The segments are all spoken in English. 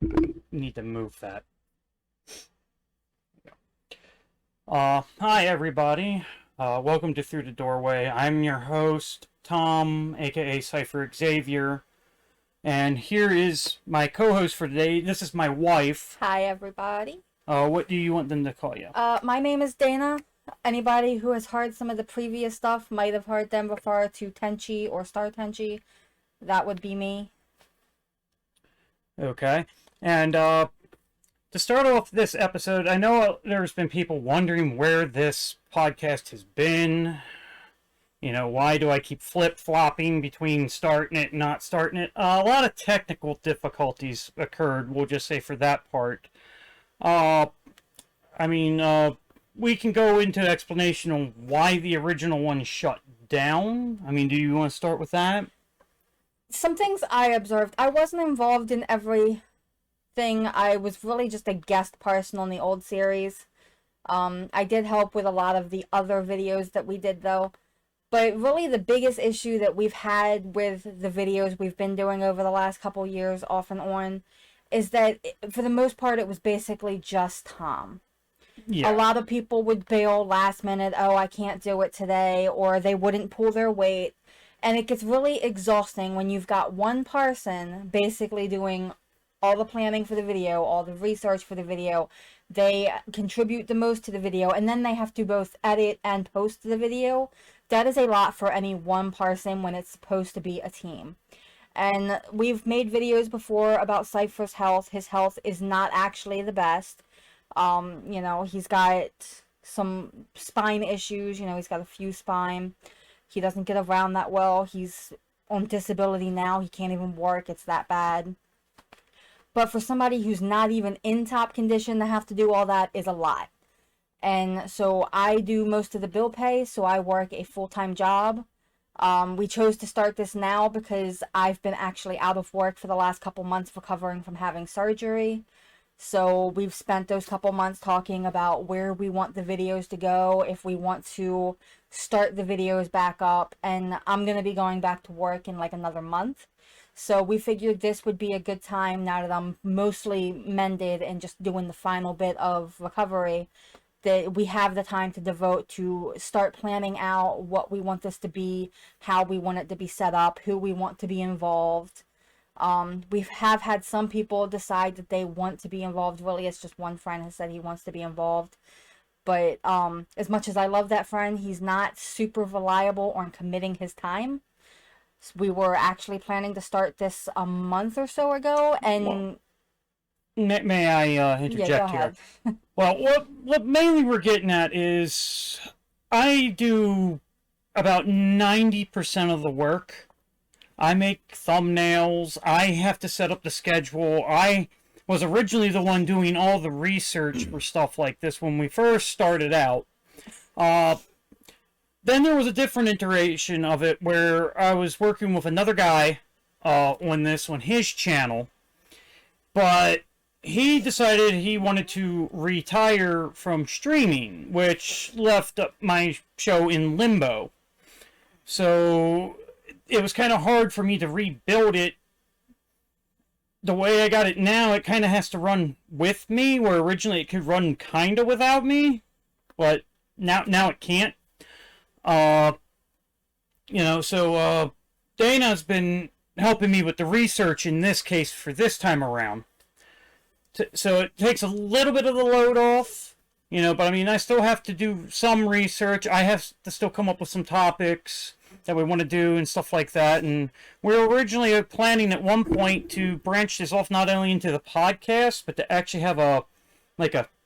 Need to move that. Hi everybody. Welcome to Through the Doorway. I'm your host, Tom, aka Cypher Xavier. And here is my co-host for today. This is my wife. Hi, everybody. What do you want them to call you? My name is Dana. Anybody who has heard some of the previous stuff might have heard them refer to Tenchi or Star Tenchi. That would be me. Okay. And, to start off this episode, I know there's been people wondering where this podcast has been. You know, why do I keep flip-flopping between starting it and not starting it? A lot of technical difficulties occurred, we'll just say, for that part. We can go into explanation on why the original one shut down. I mean, do you want to start with that? Some things I observed. I wasn't involved in everything. I was really just a guest person on the old series. I did help with a lot of the other videos that we did, though. But really the biggest issue that we've had with the videos we've been doing over the last couple years off and on is that for the most part it was basically just Tom. Yeah. A lot of people would bail last minute, oh, I can't do it today, or they wouldn't pull their weight. And it gets really exhausting when you've got one person basically doing all the planning for the video, all the research for the video. They contribute the most to the video, and then they have to both edit and post the video. That is a lot for any one person when it's supposed to be a team. And we've made videos before about Cypher's health. His health is not actually the best. He's got some spine issues. He's got a few spine. He doesn't get around that well. He's on disability now. He can't even work. It's that bad. But for somebody who's not even in top condition to have to do all that is a lot. And so I do most of the bill pay, so I work a full-time job. We chose to start this now because I've been actually out of work for the last couple months recovering from having surgery. So we've spent those couple months talking about where we want the videos to go, if we want to start the videos back up, and I'm going to be going back to work in like another month. So we figured this would be a good time now that I'm mostly mended and just doing the final bit of recovery, that we have the time to devote to start planning out what we want this to be, how we want it to be set up, who we want to be involved. We have had some people decide that they want to be involved. Really, it's just one friend has said he wants to be involved. But as much as I love that friend, he's not super reliable on committing his time. We were actually planning to start this a month or so ago, and may I interject here? Well, what mainly we're getting at is I do about 90% of the work. I make thumbnails. I have to set up the schedule. I was originally the one doing all the research for stuff like this when we first started out. Then there was a different iteration of it where I was working with another guy on his channel, but he decided he wanted to retire from streaming, which left my show in limbo. So it was kind of hard for me to rebuild it. The way I got it now, it kind of has to run with me, where originally it could run kind of without me, but now it can't. Dana's been helping me with the research in this case for this time around. So it takes a little bit of the load off, but I mean, I still have to do some research. I have to still come up with some topics that we want to do and stuff like that. And we were originally planning at one point to branch this off not only into the podcast, but to actually have a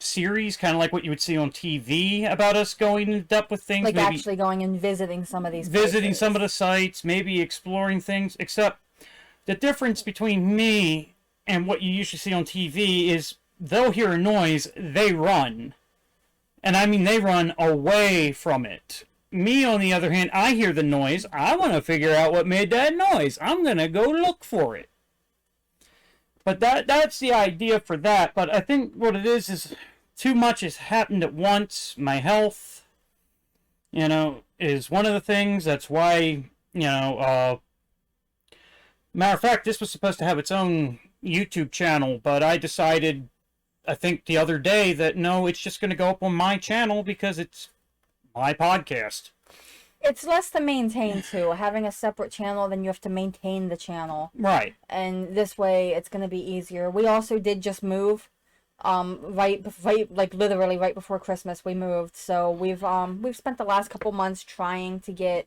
series, kind of like what you would see on TV about us going in depth with things. Like maybe actually going and visiting some of these places. Some of the sites, maybe exploring things. Except the difference between me and what you usually see on TV is they'll hear a noise, they run. And I mean, they run away from it. Me, on the other hand, I hear the noise. I want to figure out what made that noise. I'm going to go look for it. But that's the idea for that. But I think what it is too much has happened at once. My health, is one of the things. That's why, matter of fact, this was supposed to have its own YouTube channel, but I decided, I think the other day, that no, it's just going to go up on my channel because it's my podcast. It's less to maintain too. Having a separate channel, then you have to maintain the channel. Right. And this way, it's going to be easier. We also did just move. Right, like literally right before Christmas, we moved. So we've spent the last couple months trying to get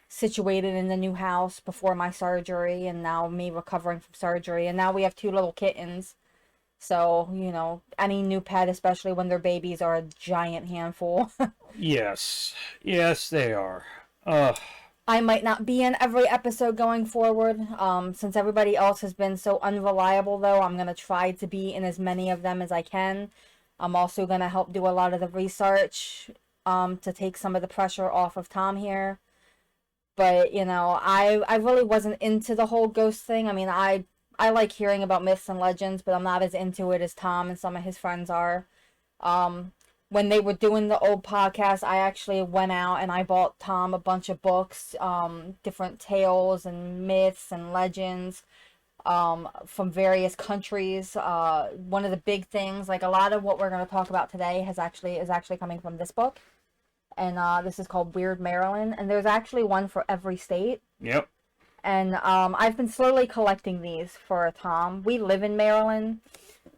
situated in the new house before my surgery, and now me recovering from surgery, and now we have 2 little kittens. So, you know, any new pet, especially when they're babies, are a giant handful. Yes. Yes, they are. I might not be in every episode going forward. Since everybody else has been so unreliable, though, I'm going to try to be in as many of them as I can. I'm also going to help do a lot of the research to take some of the pressure off of Tom here. But, you know, I really wasn't into the whole ghost thing. I mean, I like hearing about myths and legends, but I'm not as into it as Tom and some of his friends are. When they were doing the old podcast, I actually went out and I bought Tom a bunch of books, different tales and myths and legends from various countries. One of the big things, like a lot of what we're going to talk about today, is actually coming from this book. And this is called Weird Maryland. And there's actually one for every state. Yep. And I've been slowly collecting these for Tom. We live in Maryland.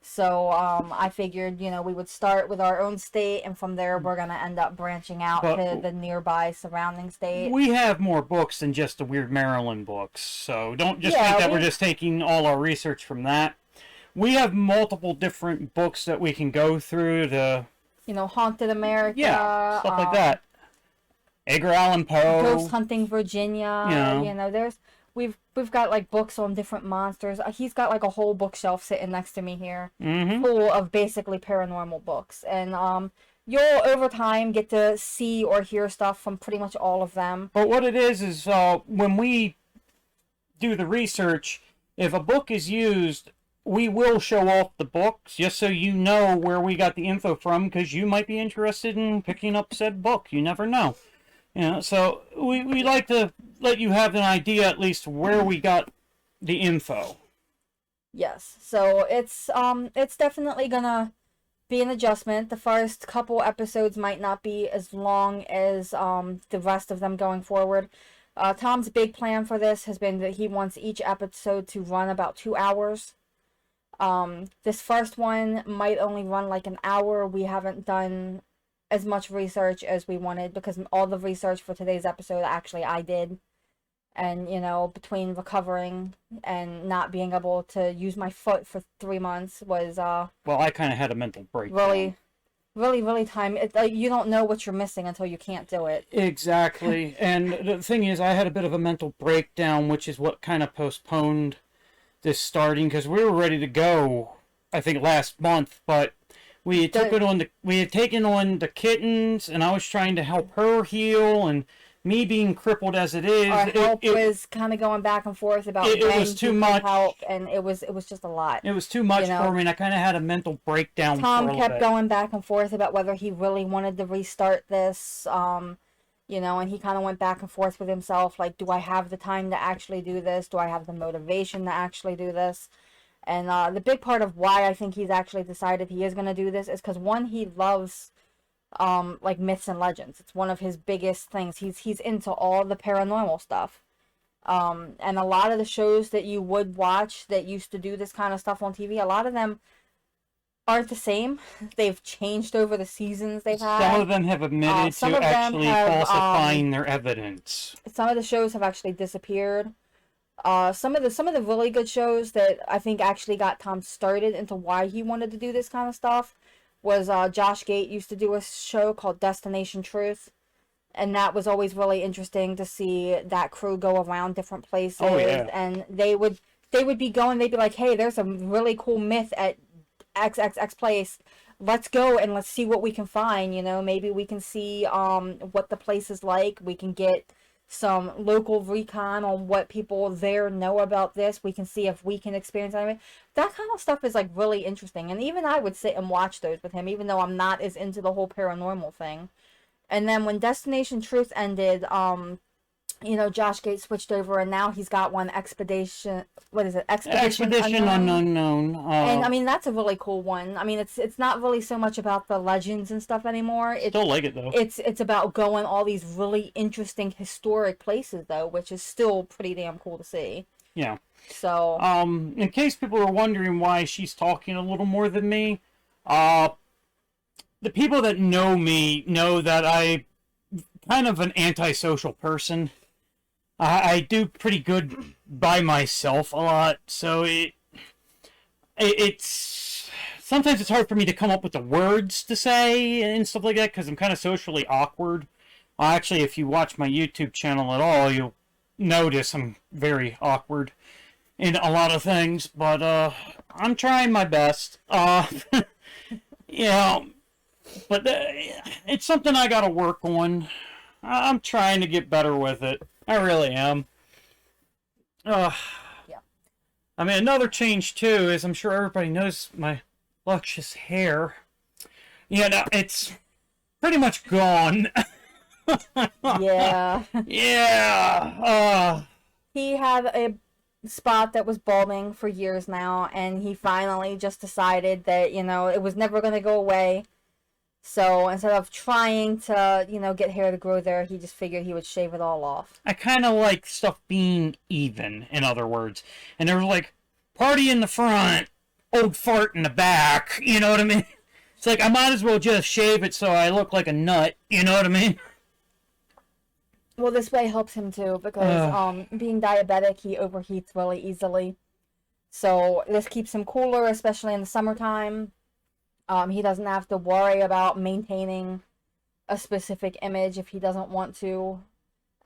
So I figured, you know, we would start with our own state, and from there we're going to end up branching out to the nearby surrounding state. We have more books than just the Weird Maryland books, so don't just think that we're just taking all our research from that. We have multiple different books that we can go through to... You know, Haunted America. Yeah, stuff like that. Edgar Allan Poe. Ghost Hunting Virginia. You know, there's... We've got like books on different monsters. He's got like a whole bookshelf sitting next to me here, full of basically paranormal books. And you'll over time get to see or hear stuff from pretty much all of them. But what it is when we do the research, if a book is used, we will show off the books just so you know where we got the info from, because you might be interested in picking up said book. You never know. You know, so we like to let you have an idea at least where we got the info. Yes, so it's definitely gonna be an adjustment. The first couple episodes might not be as long as the rest of them going forward. Tom's big plan for this has been that he wants each episode to run about 2 hours. This first one might only run like an hour. We haven't done as much research as we wanted, because all the research for today's episode actually I did. And, you know, between recovering and not being able to use my foot for 3 months was well, I kind of had a mental breakdown. Really time. You don't know what you're missing until you can't do it. Exactly. And the thing is, I had a bit of a mental breakdown, which is what kind of postponed this starting, because we were ready to go, I think, last month, but we had taken on the kittens, and I was trying to help her heal, and me being crippled as it is, our help was kind of going back and forth about it was too much help, and it was just a lot. It was too much for me, and I kind of had a mental breakdown. Tom kept going back and forth about whether he really wanted to restart this, you know, and he kind of went back and forth with himself, like, do I have the time to actually do this? Do I have the motivation to actually do this? And the big part of why I think he's actually decided he is going to do this is because, one, he loves like myths and legends. It's one of his biggest things. He's into all the paranormal stuff. And a lot of the shows that you would watch that used to do this kind of stuff on TV, a lot of them aren't the same. They've changed over the seasons they've had. Some of them have admitted to actually falsifying their evidence. Some of the shows have actually disappeared. Some of the really good shows that I think actually got Tom started into why he wanted to do this kind of stuff was Josh Gate used to do a show called Destination Truth, and that was always really interesting to see that crew go around different places. Oh, yeah. And they would be going, they'd be like, hey, there's a really cool myth at XXX place. Let's go and let's see what we can find. You know, maybe we can see what the place is like. We can get some local recon on what people there know about this. We can see if we can experience anything. That kind of stuff is like really interesting. And even I would sit and watch those with him, even though I'm not as into the whole paranormal thing. And then when Destination Truth ended, Josh Gates switched over, and now he's got one Expedition. What is it? Expedition Unknown. And I mean, that's a really cool one. I mean, it's not really so much about the legends and stuff anymore. Still like it though. It's about going all these really interesting historic places though, which is still pretty damn cool to see. Yeah. So. In case people are wondering why she's talking a little more than me, the people that know me know that I'm kind of an antisocial person. I do pretty good by myself a lot, so it's sometimes it's hard for me to come up with the words to say and stuff like that because I'm kind of socially awkward. Actually, if you watch my YouTube channel at all, you'll notice I'm very awkward in a lot of things, but I'm trying my best. Yeah, but it's something I gotta work on. I'm trying to get better with it. I really am. Yeah. I mean, another change too is I'm sure everybody knows my luscious hair. Yeah, no, it's pretty much gone. Yeah. Yeah. He had a spot that was balding for years now, and he finally just decided that, it was never going to go away. So instead of trying to, get hair to grow there, he just figured he would shave it all off. I kind of like stuff being even, in other words. And there was like, party in the front, old fart in the back, you know what I mean? It's like, I might as well just shave it so I look like a nut, you know what I mean? Well, this way helps him too, because being diabetic, he overheats really easily. So this keeps him cooler, especially in the summertime. He doesn't have to worry about maintaining a specific image if he doesn't want to.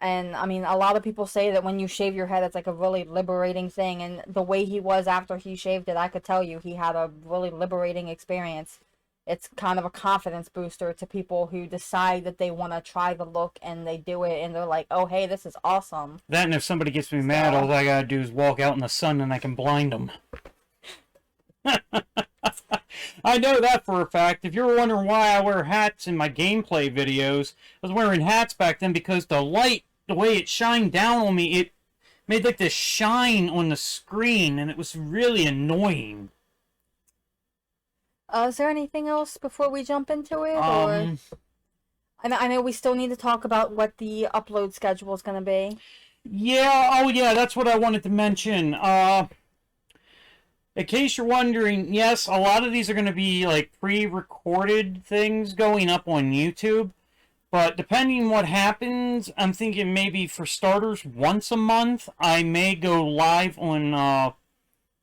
And, I mean, a lot of people say that when you shave your head, it's like a really liberating thing. And the way he was after he shaved it, I could tell you he had a really liberating experience. It's kind of a confidence booster to people who decide that they want to try the look and they do it and they're like, oh, hey, this is awesome. That and if somebody gets me mad, all I gotta do is walk out in the sun and I can blind them. I know that for a fact. If you're wondering why I wear hats in my gameplay videos, I was wearing hats back then because the light, the way it shined down on me, it made like this shine on the screen and it was really annoying. Is there anything else before we jump into it? Or I know we still need to talk about what the upload schedule is going to be. Yeah, that's what I wanted to mention. In case you're wondering, yes, a lot of these are going to be like pre-recorded things going up on YouTube. But depending what happens, I'm thinking maybe for starters, once a month, I may go live on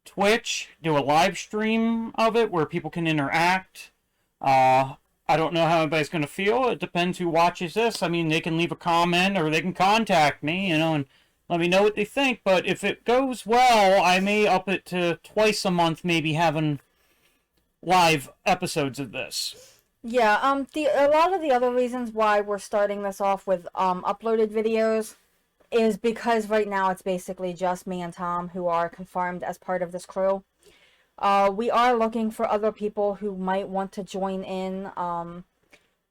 Twitch, do a live stream of it where people can interact. I don't know how everybody's going to feel. It depends who watches this. I mean, they can leave a comment or they can contact me, and let me know what they think. But if it goes well, I may up it to twice a month, maybe having live episodes of this. Yeah, a lot of the other reasons why we're starting this off with uploaded videos is because right now it's basically just me and Tom who are confirmed as part of this crew. We are looking for other people who might want to join in.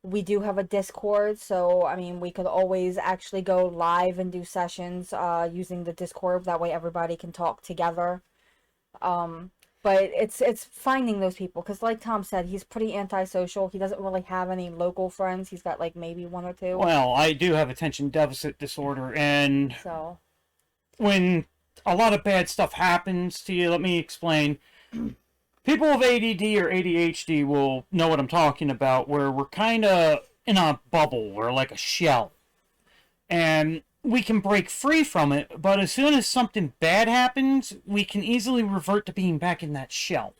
We do have a Discord, so, I mean, we could always actually go live and do sessions using the Discord. That way everybody can talk together. But it's finding those people, because like Tom said, he's pretty antisocial. He doesn't really have any local friends. He's got, like, maybe one or two. Well, I do have attention deficit disorder, and so when a lot of bad stuff happens to you, let me explain. People with ADD or ADHD will know what I'm talking about, where we're kind of in a bubble, we're like a shell. And we can break free from it, but as soon as something bad happens, we can easily revert to being back in that shell.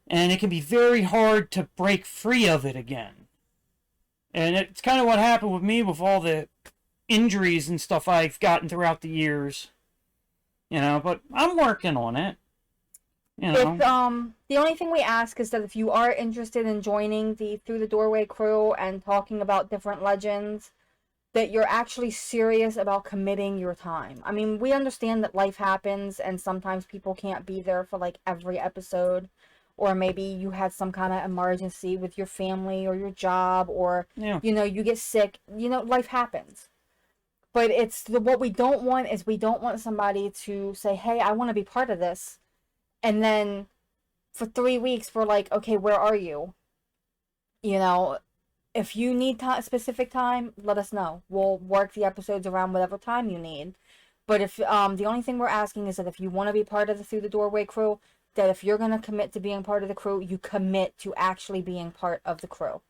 And it can be very hard to break free of it again. And it's kind of what happened with me with all the injuries and stuff I've gotten throughout the years. But I'm working on it. If, the only thing we ask is that if you are interested in joining the Through the Doorway crew and talking about different legends, that you're actually serious about committing your time. I mean, we understand that life happens and sometimes people can't be there for like every episode, or maybe you had some kind of emergency with your family or your job, or, you get sick. Life happens. But what we don't want is we don't want somebody to say, hey, I want to be part of this. And then for 3 weeks, we're like, okay, where are you? You know, if you need specific time, let us know. We'll work the episodes around whatever time you need. But if the only thing we're asking is that if you want to be part of the Through the Doorway crew, that if you're going to commit to being part of the crew, you commit to actually being part of the crew.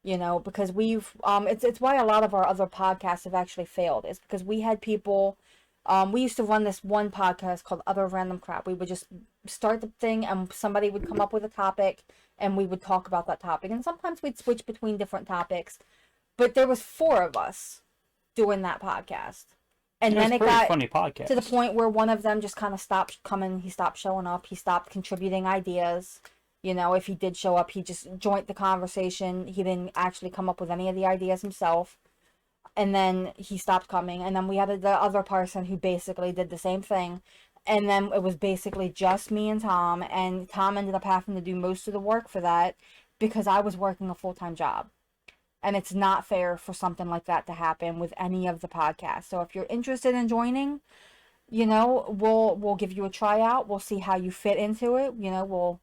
You know, because it's why a lot of our other podcasts have actually failed. It's because we had people, we used to run this one podcast called Other Random Crap. We would just start the thing and somebody would come up with a topic and we would talk about that topic. And sometimes we'd switch between different topics. But there was 4 of us doing that podcast. And then it got funny podcast. To the point where one of them just kind of stopped coming. He stopped showing up. He stopped contributing ideas. You know, if he did show up, he just joined the conversation. He didn't actually come up with any of the ideas himself. And then he stopped coming. And then we had the other person who basically did the same thing. And then it was basically just me and Tom. And Tom ended up having to do most of the work for that because I was working a full-time job. And it's not fair for something like that to happen with any of the podcasts. So if you're interested in joining, you know, we'll give you a tryout. We'll see how you fit into it. You know, we'll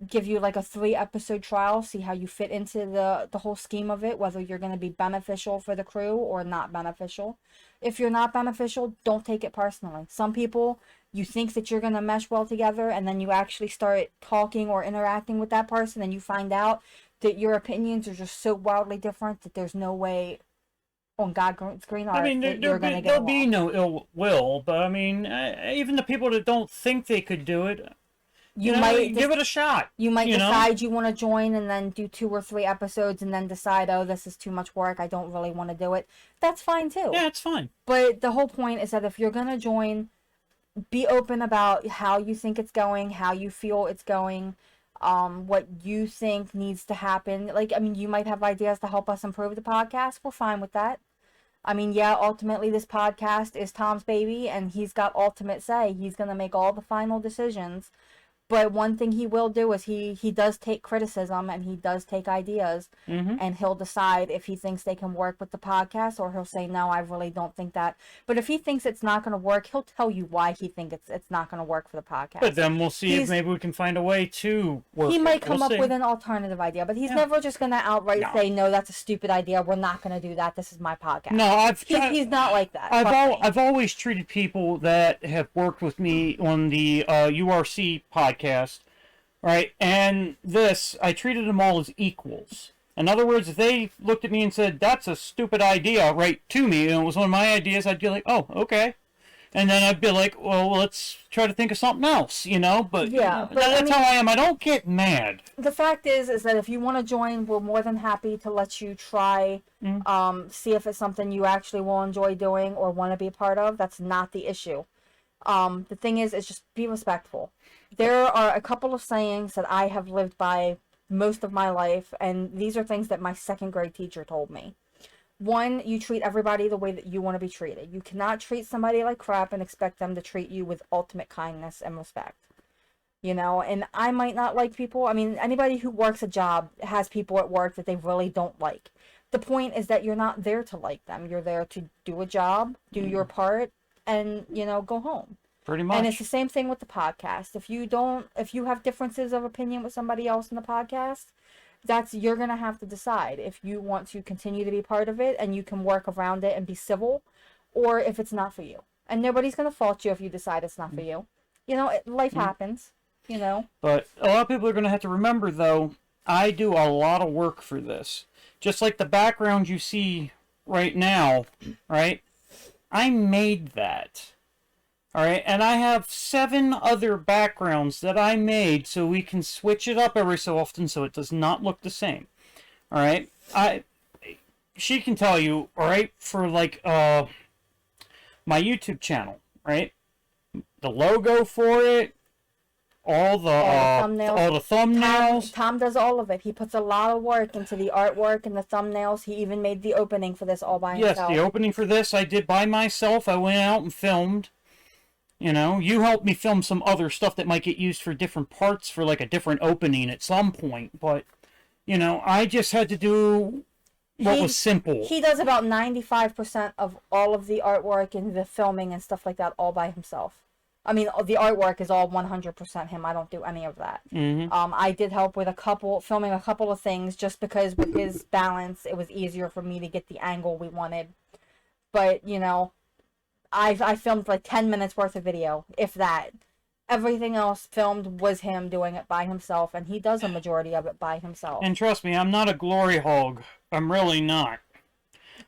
give you like a 3-episode trial, see how you fit into the whole scheme of it, whether you're going to be beneficial for the crew or not beneficial. If you're not beneficial, don't take it personally. Some people, you think that you're going to mesh well together, and then you actually start talking or interacting with that person, and you find out that your opinions are just so wildly different that there's no way on God's green earth that you're going to get there'll along. be no ill will, but I mean, even the people that don't think they could do it, you know, might give it a shot. You might decide you want to join and then do 2 or 3 episodes and then decide, oh, this is too much work. I don't really want to do it. That's fine too. Yeah, it's fine. But the whole point is that if you're going to join, be open about how you think it's going, how you feel it's going, what you think needs to happen. Like, I mean, you might have ideas to help us improve the podcast. We're fine with that. I mean, yeah, ultimately this podcast is Tom's baby and he's got ultimate say. He's going to make all the final decisions. But one thing he will do is he does take criticism and he does take ideas, and he'll decide if he thinks they can work with the podcast, or he'll say, no, I really don't think that. But if he thinks it's not going to work, he'll tell you why he thinks it's not going to work for the podcast. But then we'll see if maybe we can find a way to work. He might come up with an alternative idea, but he's never just going to outright say, no, that's a stupid idea. We're not going to do that. This is my podcast. No, he's not like that. I've always treated people that have worked with me on the URC podcast, right? And I treated them all as equals. In other words, if they looked at me and said, that's a stupid idea, right, to me, and it was one of my ideas, I'd be like, oh, okay. And then I'd be like, well, let's try to think of something else, you know? But yeah, that's how I am. I don't get mad. The fact is that if you want to join, we're more than happy to let you try, see if it's something you actually will enjoy doing or want to be a part of. That's not the issue. The thing is just be respectful. There are a couple of sayings that I have lived by most of my life, and these are things that my 2nd grade teacher told me. 1, you treat everybody the way that you want to be treated. You cannot treat somebody like crap and expect them to treat you with ultimate kindness and respect. You know, and I might not like people. I mean, anybody who works a job has people at work that they really don't like. The point is that you're not there to like them. You're there to do a job, do your part, and, you know, go home. Pretty much. And it's the same thing with the podcast. If you have differences of opinion with somebody else in the podcast, you're going to have to decide if you want to continue to be part of it and you can work around it and be civil, or if it's not for you. And nobody's going to fault you if you decide it's not for you. You know, life happens, you know. But a lot of people are going to have to remember, though, I do a lot of work for this. Just like the background you see right now, right? I made that. All right, and I have 7 other backgrounds that I made so we can switch it up every so often so it does not look the same. All right, she can tell you, all right, for like my YouTube channel, right? The logo for it, all the thumbnails. Tom does all of it. He puts a lot of work into the artwork and the thumbnails. He even made the opening for this all by himself. Yes, the opening for this I did by myself. I went out and filmed. You know, you helped me film some other stuff that might get used for different parts for like a different opening at some point. But, you know, I just had to do, what was simple. He does about 95% of all of the artwork and the filming and stuff like that all by himself. I mean, the artwork is all 100% him. I don't do any of that. Mm-hmm. I did help with filming a couple of things, just because with his balance, it was easier for me to get the angle we wanted. But, you know, I filmed like 10 minutes worth of video, if that. Everything else filmed was him doing it by himself, and he does a majority of it by himself. And trust me, I'm not a glory hog. I'm really not.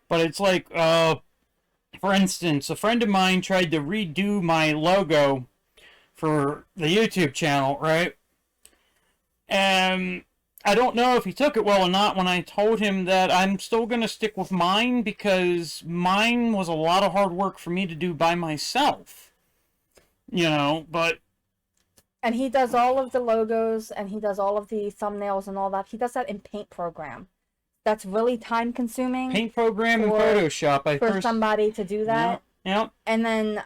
But it's like, for instance, a friend of mine tried to redo my logo for the YouTube channel, right? And I don't know if he took it well or not when I told him that I'm still going to stick with mine, because mine was a lot of hard work for me to do by myself. You know, but... And he does all of the logos, and he does all of the thumbnails and all that. He does that in Paint program. That's really time consuming. Paint program and Photoshop. For somebody to do that. Yeah. And then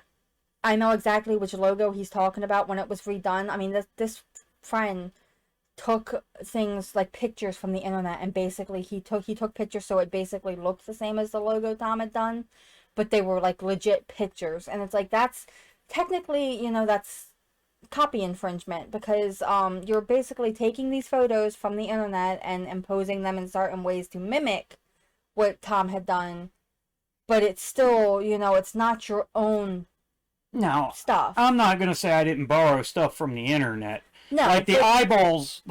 I know exactly which logo he's talking about when it was redone. I mean, this friend took things like pictures from the internet, and basically he took pictures so it basically looked the same as the logo Tom had done, but they were like legit pictures. And it's like, that's technically, you know, that's copy infringement, because you're basically taking these photos from the internet and imposing them in certain ways to mimic what Tom had done, but it's still, you know, it's not your own stuff. I'm not gonna say I didn't borrow stuff from the internet. No, like the eyeballs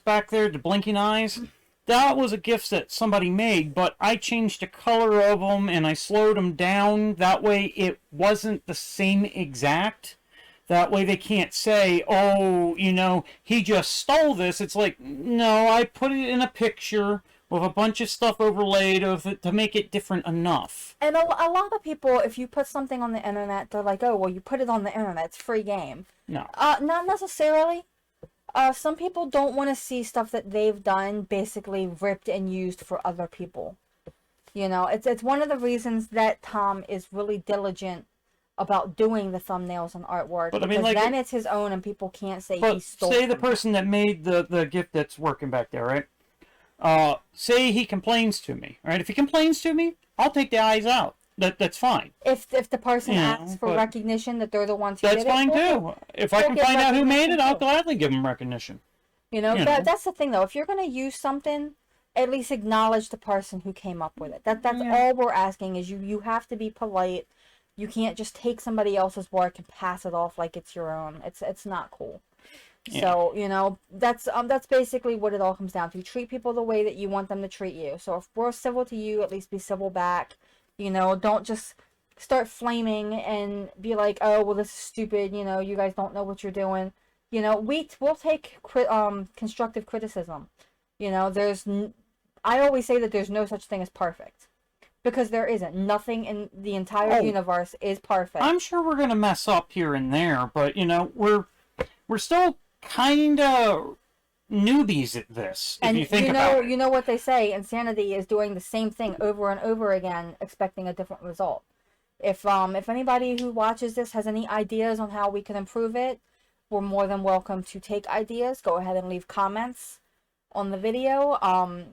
back there, the blinking eyes, that was a gift that somebody made, but I changed the color of them and I slowed them down. That way it wasn't the same exact. That way they can't say, oh, you know, he just stole this. It's like, no, I put it in a picture with a bunch of stuff overlaid of it to make it different enough. And a lot of people, if you put something on the internet, they're like, oh, well, you put it on the internet, it's free game. No. Not necessarily. Some people don't want to see stuff that they've done basically ripped and used for other people. You know, it's one of the reasons that Tom is really diligent about doing the thumbnails and artwork. But I mean, like, then it's his own, and people can't say he stole. Say the person that made the gift that's working back there, right? Say he complains to me, right? If he complains to me, I'll take the eyes out. That's fine. If the person asks for recognition that they're the ones who did it, that's fine too. If I can find out who made it, I'll gladly give them recognition. You know, that's the thing though. If you're gonna use something, at least acknowledge the person who came up with it. That's all we're asking, is you have to be polite. You can't just take somebody else's work and pass it off like it's your own. It's not cool. Yeah. So, you know, that's basically what it all comes down to. Treat people the way that you want them to treat you. So if we're civil to you, at least be civil back. You know, don't just start flaming and be like, oh, well, this is stupid. You know, you guys don't know what you're doing. You know, we'll take constructive criticism. You know, I always say that there's no such thing as perfect. Because there isn't. Nothing in the entire universe is perfect. I'm sure we're going to mess up here and there, but, you know, we're still kind of newbies at this, if you think about it. You know what they say, insanity is doing the same thing over and over again, expecting a different result. If anybody who watches this has any ideas on how we can improve it, we're more than welcome to take ideas. Go ahead and leave comments on the video.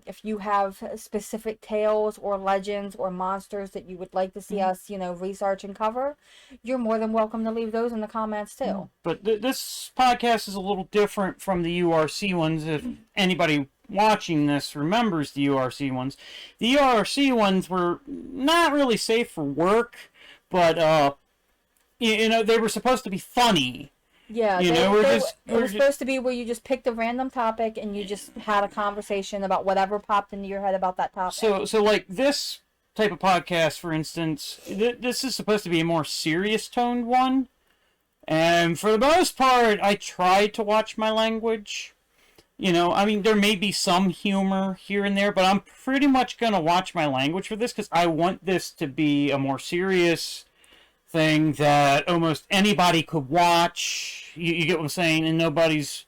If you have specific tales or legends or monsters that you would like to see us, you know, research and cover, you're more than welcome to leave those in the comments too. But this podcast is a little different from the URC ones. If anybody watching this remembers the URC ones, the URC ones were not really safe for work, but you know, they were supposed to be funny. Yeah, it was supposed to be where you just picked a random topic and you just had a conversation about whatever popped into your head about that topic. So like this type of podcast, for instance, this is supposed to be a more serious toned one. And for the most part, I try to watch my language. You know, I mean, there may be some humor here and there, but I'm pretty much going to watch my language for this because I want this to be a more serious thing that almost anybody could watch. You get what I'm saying? And nobody's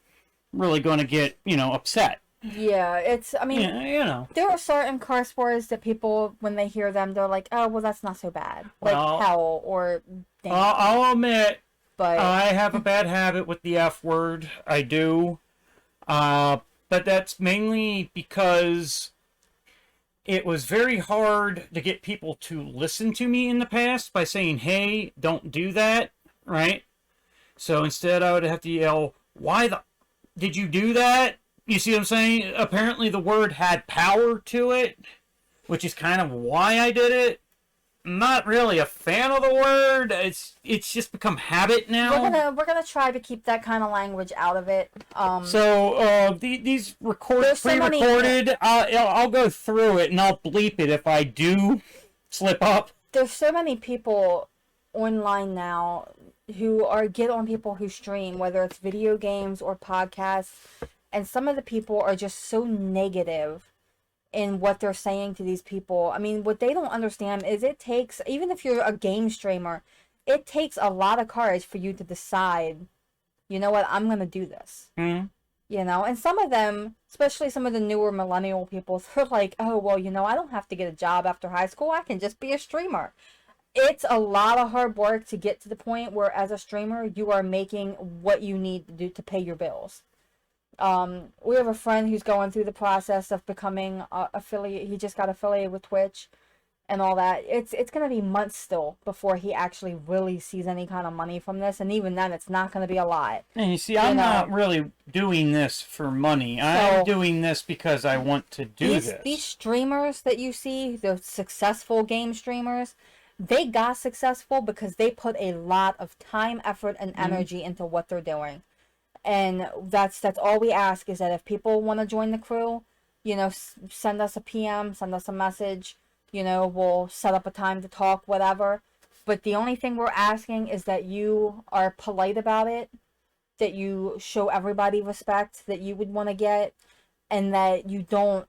really going to get, you know, upset. Yeah, I mean, you know, there are certain curse words that people, when they hear them, they're like, oh, well, that's not so bad. Like hell or damn. I'll admit, but I have a bad habit with the F word. I do. But that's mainly because it was very hard to get people to listen to me in the past by saying, hey, don't do that, right? So instead I would have to yell, why the did you do that? You see what I'm saying? Apparently the word had power to it, which is kind of why I did it. I'm not really a fan of the word. It's just become habit now. We're gonna try to keep that kind of language out of it. These pre-recorded. I'll go through it and I'll bleep it if I do slip up. There's so many people online now who get on people who stream, whether it's video games or podcasts, and some of the people are just so negative in what they're saying to these people. I mean, what they don't understand is it takes, even if you're a game streamer, it takes a lot of courage for you to decide, you know what, I'm going to do this. Mm-hmm. You know, and some of them, especially some of the newer millennial people, they're like, oh, well, you know, I don't have to get a job after high school. I can just be a streamer. It's a lot of hard work to get to the point where, as a streamer, you are making what you need to do to pay your bills. We have a friend who's going through the process of becoming affiliate. He just got affiliated with Twitch and all that. It's going to be months still before he actually really sees any kind of money from this. And even then, it's not going to be a lot. And you see, I'm not really doing this for money. I'm doing this because I want to do this. These streamers that you see, the successful game streamers, they got successful because they put a lot of time, effort, and energy into what they're doing. And that's all we ask, is that if people want to join the crew, you know, send us a PM, send us a message, you know, we'll set up a time to talk, whatever. But the only thing we're asking is that you are polite about it, that you show everybody respect that you would want to get, and that you don't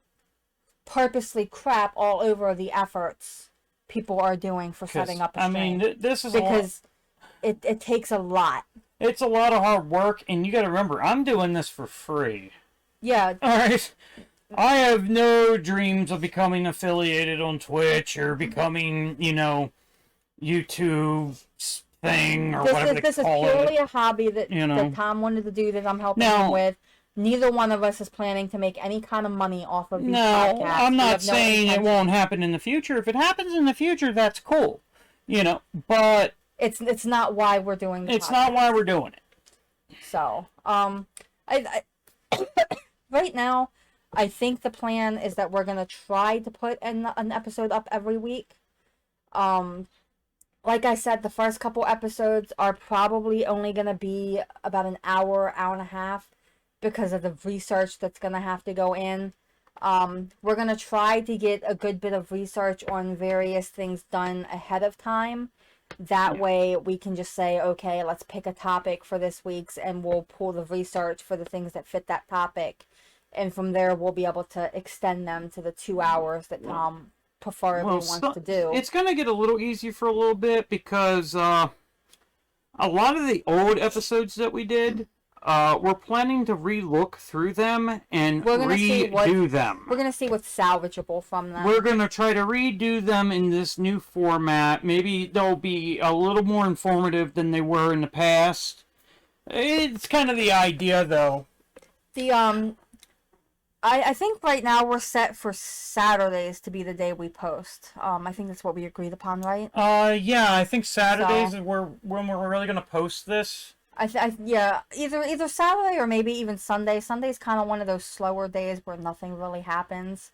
purposely crap all over the efforts people are doing for setting up a stream. I mean, this is because it takes a lot. It's a lot of hard work, and you got to remember, I'm doing this for free. Yeah. All right. I have no dreams of becoming affiliated on Twitch or becoming, you know, YouTube thing or whatever they call it. This is purely a hobby that, that Tom wanted to do, that I'm helping him with. Neither one of us is planning to make any kind of money off of these podcasts. No, I'm not saying it won't happen in the future. If it happens in the future, that's cool. You know, but it's not why we're doing the podcast. It's not why we're doing it. So, I right now, I think the plan is that we're gonna try to put an episode up every week. Like I said, the first couple episodes are probably only gonna be about an hour, hour and a half, because of the research that's gonna have to go in. We're gonna try to get a good bit of research on various things done ahead of time. That way we can just say, okay, let's pick a topic for this week's, and we'll pull the research for the things that fit that topic. And from there, we'll be able to extend them to the 2 hours that Tom preferably wants to do. It's going to get a little easier for a little bit, because a lot of the old episodes that we did, we're planning to re-look through them and redo them. We're going to see what's salvageable from them. We're going to try to redo them in this new format. Maybe they'll be a little more informative than they were in the past. It's kind of the idea, though. I think right now we're set for Saturdays to be the day we post. I think that's what we agreed upon, right? Yeah, I think Saturdays is when we're really going to post this. Yeah, either Saturday or maybe even Sunday. Sunday's kind of one of those slower days where nothing really happens.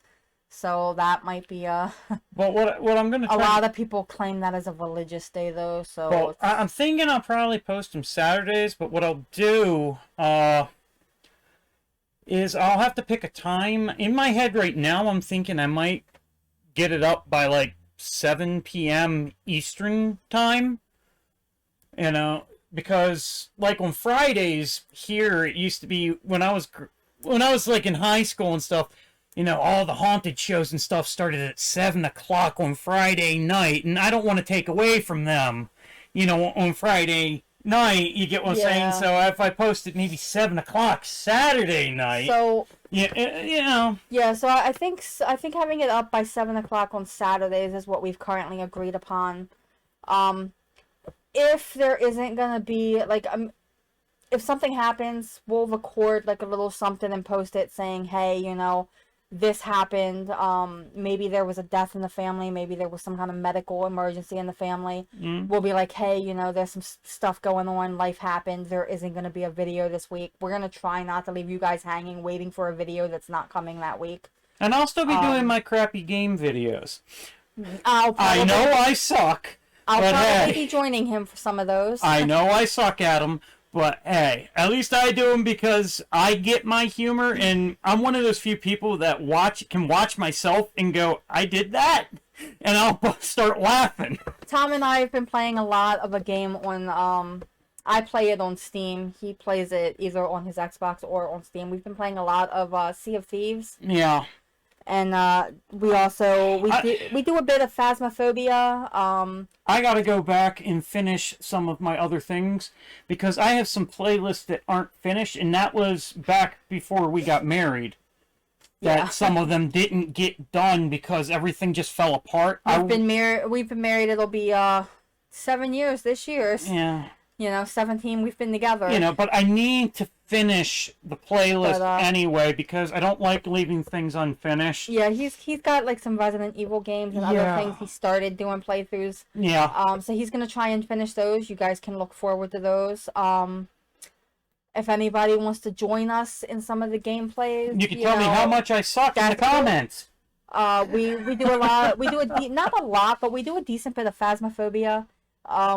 So that might be But what I'm going to try... A lot of people claim that as a religious day, though, so... Well, I'm thinking I'll probably post them Saturdays, but what I'll do, is I'll have to pick a time. In my head right now, I'm thinking I might get it up by like 7 p.m. Eastern time. You know, because like on Fridays here, it used to be when I was like in high school and stuff, you know, all the haunted shows and stuff started at 7 o'clock on Friday night, and I don't want to take away from them, you know, on Friday night, you get what I'm saying? So if I post it maybe 7 o'clock Saturday night, so you know. Yeah, so I think having it up by 7 o'clock on Saturdays is what we've currently agreed upon. If there isn't gonna be like if something happens, we'll record like a little something and post it saying, hey, you know, this happened. Maybe there was a death in the family. Maybe there was some kind of medical emergency in the family. We'll be like, hey, you know, there's some stuff going on. Life happened. There isn't going to be a video this week. We're going to try not to leave you guys hanging, waiting for a video that's not coming that week. And I'll still be doing my crappy game videos. I know I suck. I'll but probably hey, be joining him for some of those. I know I suck at them, but hey, at least I do them because I get my humor, and I'm one of those few people that can watch myself and go, I did that, and I'll start laughing. Tom and I have been playing a lot of a game on, I play it on Steam. He plays it either on his Xbox or on Steam. We've been playing a lot of Sea of Thieves. Yeah. And we do a bit of Phasmophobia. I gotta go back and finish some of my other things because I have some playlists that aren't finished, and that was back before we got married. That some of them didn't get done because everything just fell apart. We've been married. It'll be 7 years this year. Yeah. You know, 17. We've been together. You know, but I need to finish the playlist anyway because I don't like leaving things unfinished. Yeah, he's got like some Resident Evil games and other things he started doing playthroughs. Yeah. So he's gonna try and finish those. You guys can look forward to those. If anybody wants to join us in some of the gameplays, you can tell me how much I suck in the comments. We do a lot. We do not a lot, but we do a decent bit of Phasmophobia.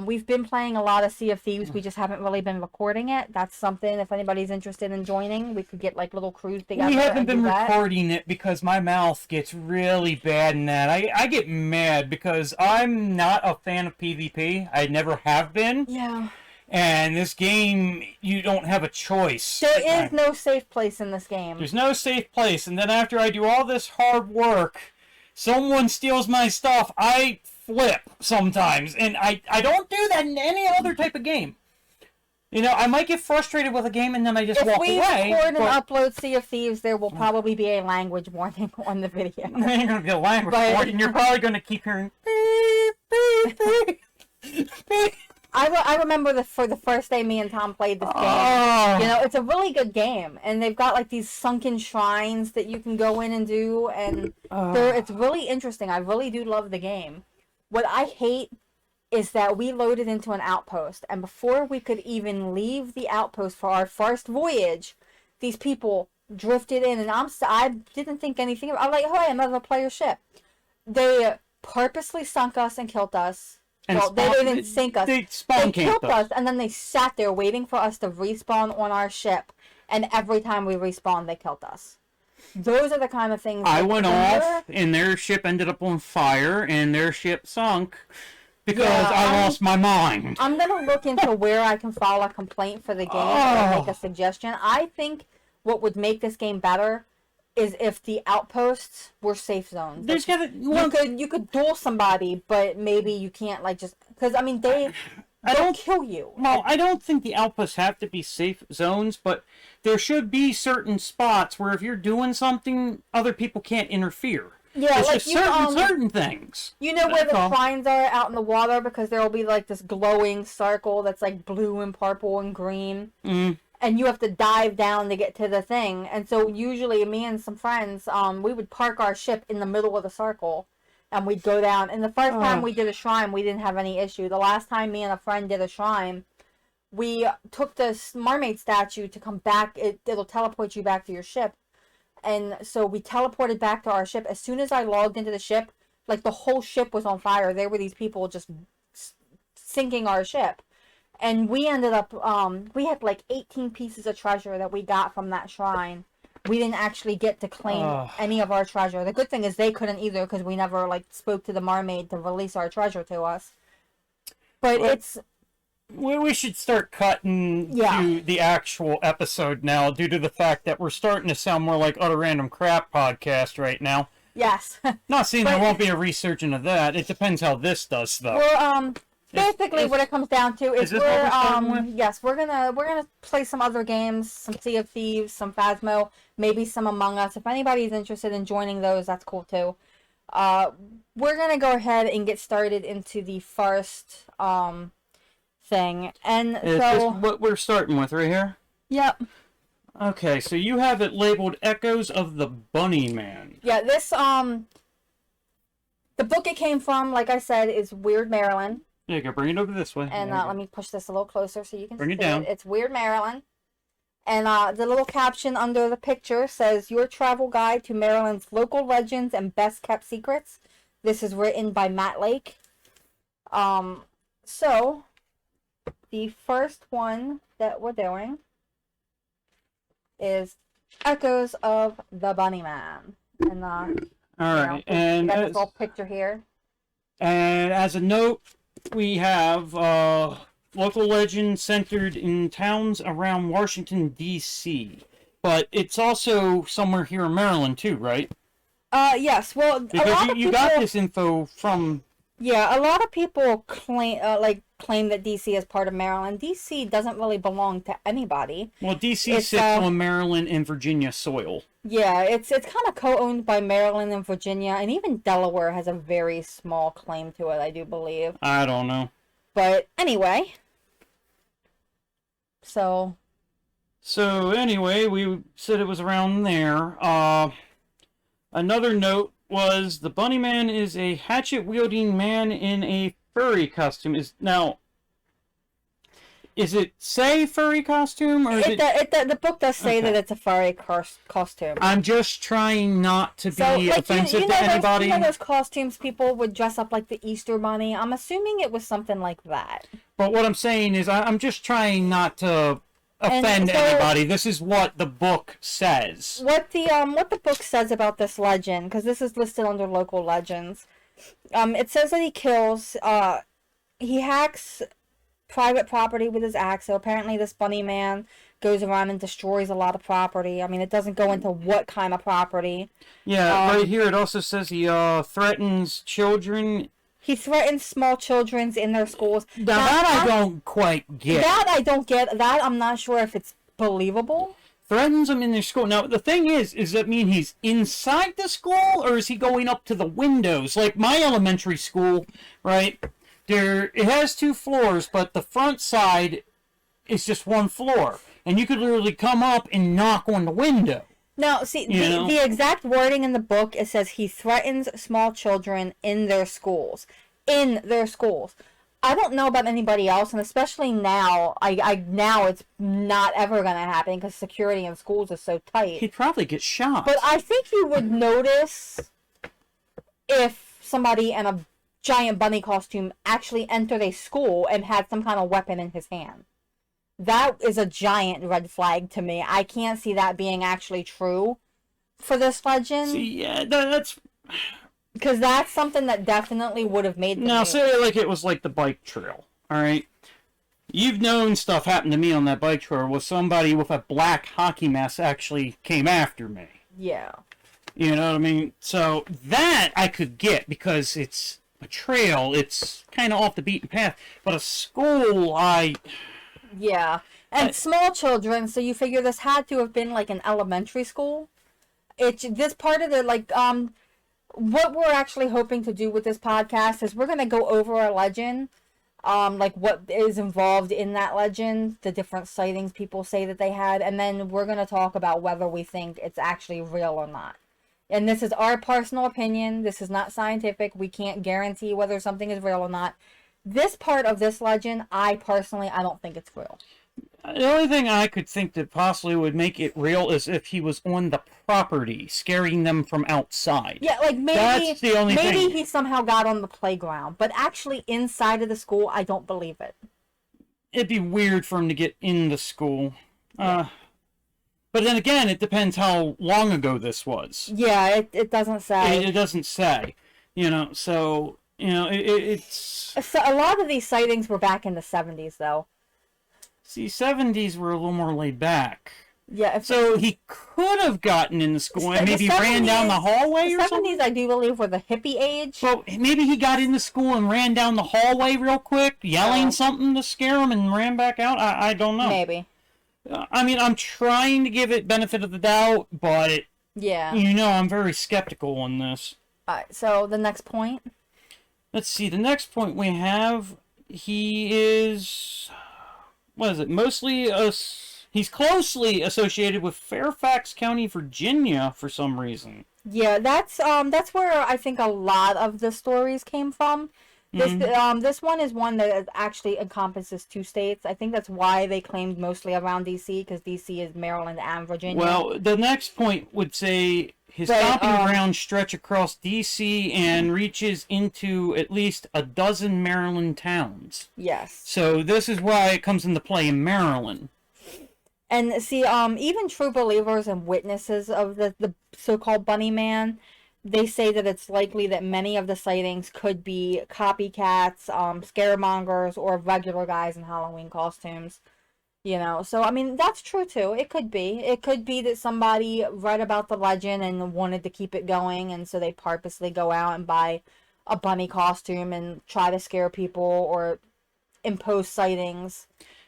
We've been playing a lot of Sea of Thieves. We just haven't really been recording it. That's something, if anybody's interested in joining, we could get like little crews together. We haven't been recording it because my mouth gets really bad in that. I get mad because I'm not a fan of PvP. I never have been. Yeah. And this game, you don't have a choice. There is no safe place in this game. There's no safe place. And then after I do all this hard work, someone steals my stuff, I flip sometimes. And I don't do that in any other type of game. You know, I might get frustrated with a game and then I just walk away. If we record and upload Sea of Thieves, there will probably be a language warning on the video. There ain't going to be a language warning. You're probably going to keep hearing beep, beep, beep, beep. I remember for the first day me and Tom played this game. You know, it's a really good game, and they've got like these sunken shrines that you can go in and do, and it's really interesting. I really do love the game. What I hate is that we loaded into an outpost, and before we could even leave the outpost for our first voyage, these people drifted in, and I didn't think anything of it. I'm like, oh, another player ship. They purposely sunk us and killed us. Well, they didn't sink us. They killed us, and then they sat there waiting for us to respawn on our ship. And every time we respawned, they killed us. Those are the kind of things. I went off, and their ship ended up on fire, and their ship sunk because I lost my mind. I'm gonna look into where I can file a complaint for the game and make a suggestion. I think what would make this game better is if the outposts were safe zones. There's you could duel somebody, but maybe you can't just because I mean they don't kill you. Well, I don't think the outposts have to be safe zones, but there should be certain spots where if you're doing something, other people can't interfere. Yeah, it's like just certain things. You know where the shrines are out in the water because there will be like this glowing circle that's like blue and purple and green. And you have to dive down to get to the thing. And so usually me and some friends, we would park our ship in the middle of the circle. And we'd go down. And the first time we did a shrine, we didn't have any issue. The last time me and a friend did a shrine, we took this mermaid statue to come back. It'll teleport you back to your ship. And so we teleported back to our ship. As soon as I logged into the ship, like the whole ship was on fire. There were these people just sinking our ship. And we ended up, we had like 18 pieces of treasure that we got from that shrine. We didn't actually get to claim any of our treasure. The good thing is they couldn't either because we never spoke to the mermaid to release our treasure to us. But we should start cutting to the actual episode now due to the fact that we're starting to sound more like Utter Random Crap podcast right now. Yes. Not saying there won't be a resurgence of that. It depends how this does, though. Well, basically, what it comes down to is we're gonna play some other games, some Sea of Thieves, some Phasmo, maybe some Among Us. If anybody's interested in joining those, that's cool too. We're gonna go ahead and get started into the first thing, and is this what we're starting with right here? Yep. Okay, so you have it labeled Echoes of the Bunny Man. Yeah, this, the book it came from, like I said, is Weird Maryland. There you go, bring it over this way. And let me push this a little closer so you can Bring see it down. It's Weird Maryland. And the little caption under the picture says, "Your travel guide to Maryland's local legends and best kept secrets." This is written by Matt Lake. So, the first one that we're doing is Echoes of the Bunny Man. And, all right, and got this little picture here. And as a note, we have local legend centered in towns around Washington, D.C. But it's also somewhere here in Maryland, too, right? Yes. Well, because you got this info from... Yeah, a lot of people claim that DC is part of Maryland. DC doesn't really belong to anybody. Well, DC sits on Maryland and Virginia soil. Yeah, it's kind of co-owned by Maryland and Virginia, and even Delaware has a very small claim to it, I do believe. I don't know. But anyway, so anyway, we said it was around there. Another note was the Bunny Man is a hatchet-wielding man in a furry costume. Is it say furry costume or the book does say that it's a furry costume. I'm just trying not to be offensive to anybody. You know those costumes people would dress up like the Easter Bunny? I'm assuming it was something like that. But what I'm saying is I'm just trying not to offend anybody. This is what the book says. What the book says about this legend, because this is listed under local legends. It says that he hacks private property with his axe. So apparently this bunny man goes around and destroys a lot of property. I mean, it doesn't go into what kind of property. Yeah, right here it also says he threatens children. He threatens small children in their schools. Now that I don't quite get. That I don't get. That I'm not sure if it's believable. Threatens them in their school. Now, the thing is that mean he's inside the school, or is he going up to the windows? Like my elementary school, right? It has 2 floors, but the front side is just 1 floor. And you could literally come up and knock on the window. No, see, the exact wording in the book, it says he threatens small children in their schools. In their schools. I don't know about anybody else, and especially now, now it's not ever going to happen because security in schools is so tight. He'd probably get shot. But I think you would notice if somebody in a giant bunny costume actually entered a school and had some kind of weapon in his hand. That is a giant red flag to me. I can't see that being actually true for this legend. See, yeah, that's... Because that's something that definitely would have made the Now, news. say like it was like the bike trail, alright? You've known stuff happened to me on that bike trail where somebody with a black hockey mask actually came after me. Yeah. You know what I mean? So, that I could get because it's a trail. It's kind of off the beaten path. But a school, Yeah. And small children, so you figure this had to have been like an elementary school. This part of the, like, what we're actually hoping to do with this podcast is we're going to go over a legend, like what is involved in that legend, the different sightings people say that they had, and then we're going to talk about whether we think it's actually real or not. And this is our personal opinion. This is not scientific. We can't guarantee whether something is real or not. This part of this legend, I don't think it's real. The only thing I could think that possibly would make it real is if he was on the property, scaring them from outside. Yeah, like maybe that's the only thing. He somehow got on the playground, but actually inside of the school, I don't believe it. It'd be weird for him to get in the school. But then again, it depends how long ago this was. Yeah, it doesn't say. It doesn't say. You know, so, you know, it's... So a lot of these sightings were back in the 70s, though. See, 70s were a little more laid back. Yeah. So he could have gotten in the school and maybe ran down the hallway or something? The 70s, I do believe, were the hippie age. Well, maybe he got in the school and ran down the hallway real quick, yelling something to scare him and ran back out. I don't know. Maybe. I mean, I'm trying to give it benefit of the doubt, but... Yeah. You know, I'm very skeptical on this. Alright, so the next point? Let's see, the next point we have, he is... What is it? Mostly a He's closely associated with Fairfax County, Virginia, for some reason. Yeah, that's where I think a lot of the stories came from. This one is one that actually encompasses 2 states. I think that's why they claimed mostly around DC, because DC is Maryland and Virginia. Well, the next point would say his stomping grounds stretch across DC and reaches into at least a dozen Maryland towns. Yes. So this is why it comes into play in Maryland. And see, even true believers and witnesses of the so-called Bunny Man, they say that it's likely that many of the sightings could be copycats, scaremongers, or regular guys in Halloween costumes. So I mean, that's true too. It could be. It could be that somebody read about the legend and wanted to keep it going, and so they purposely go out and buy a bunny costume and try to scare people or impose sightings.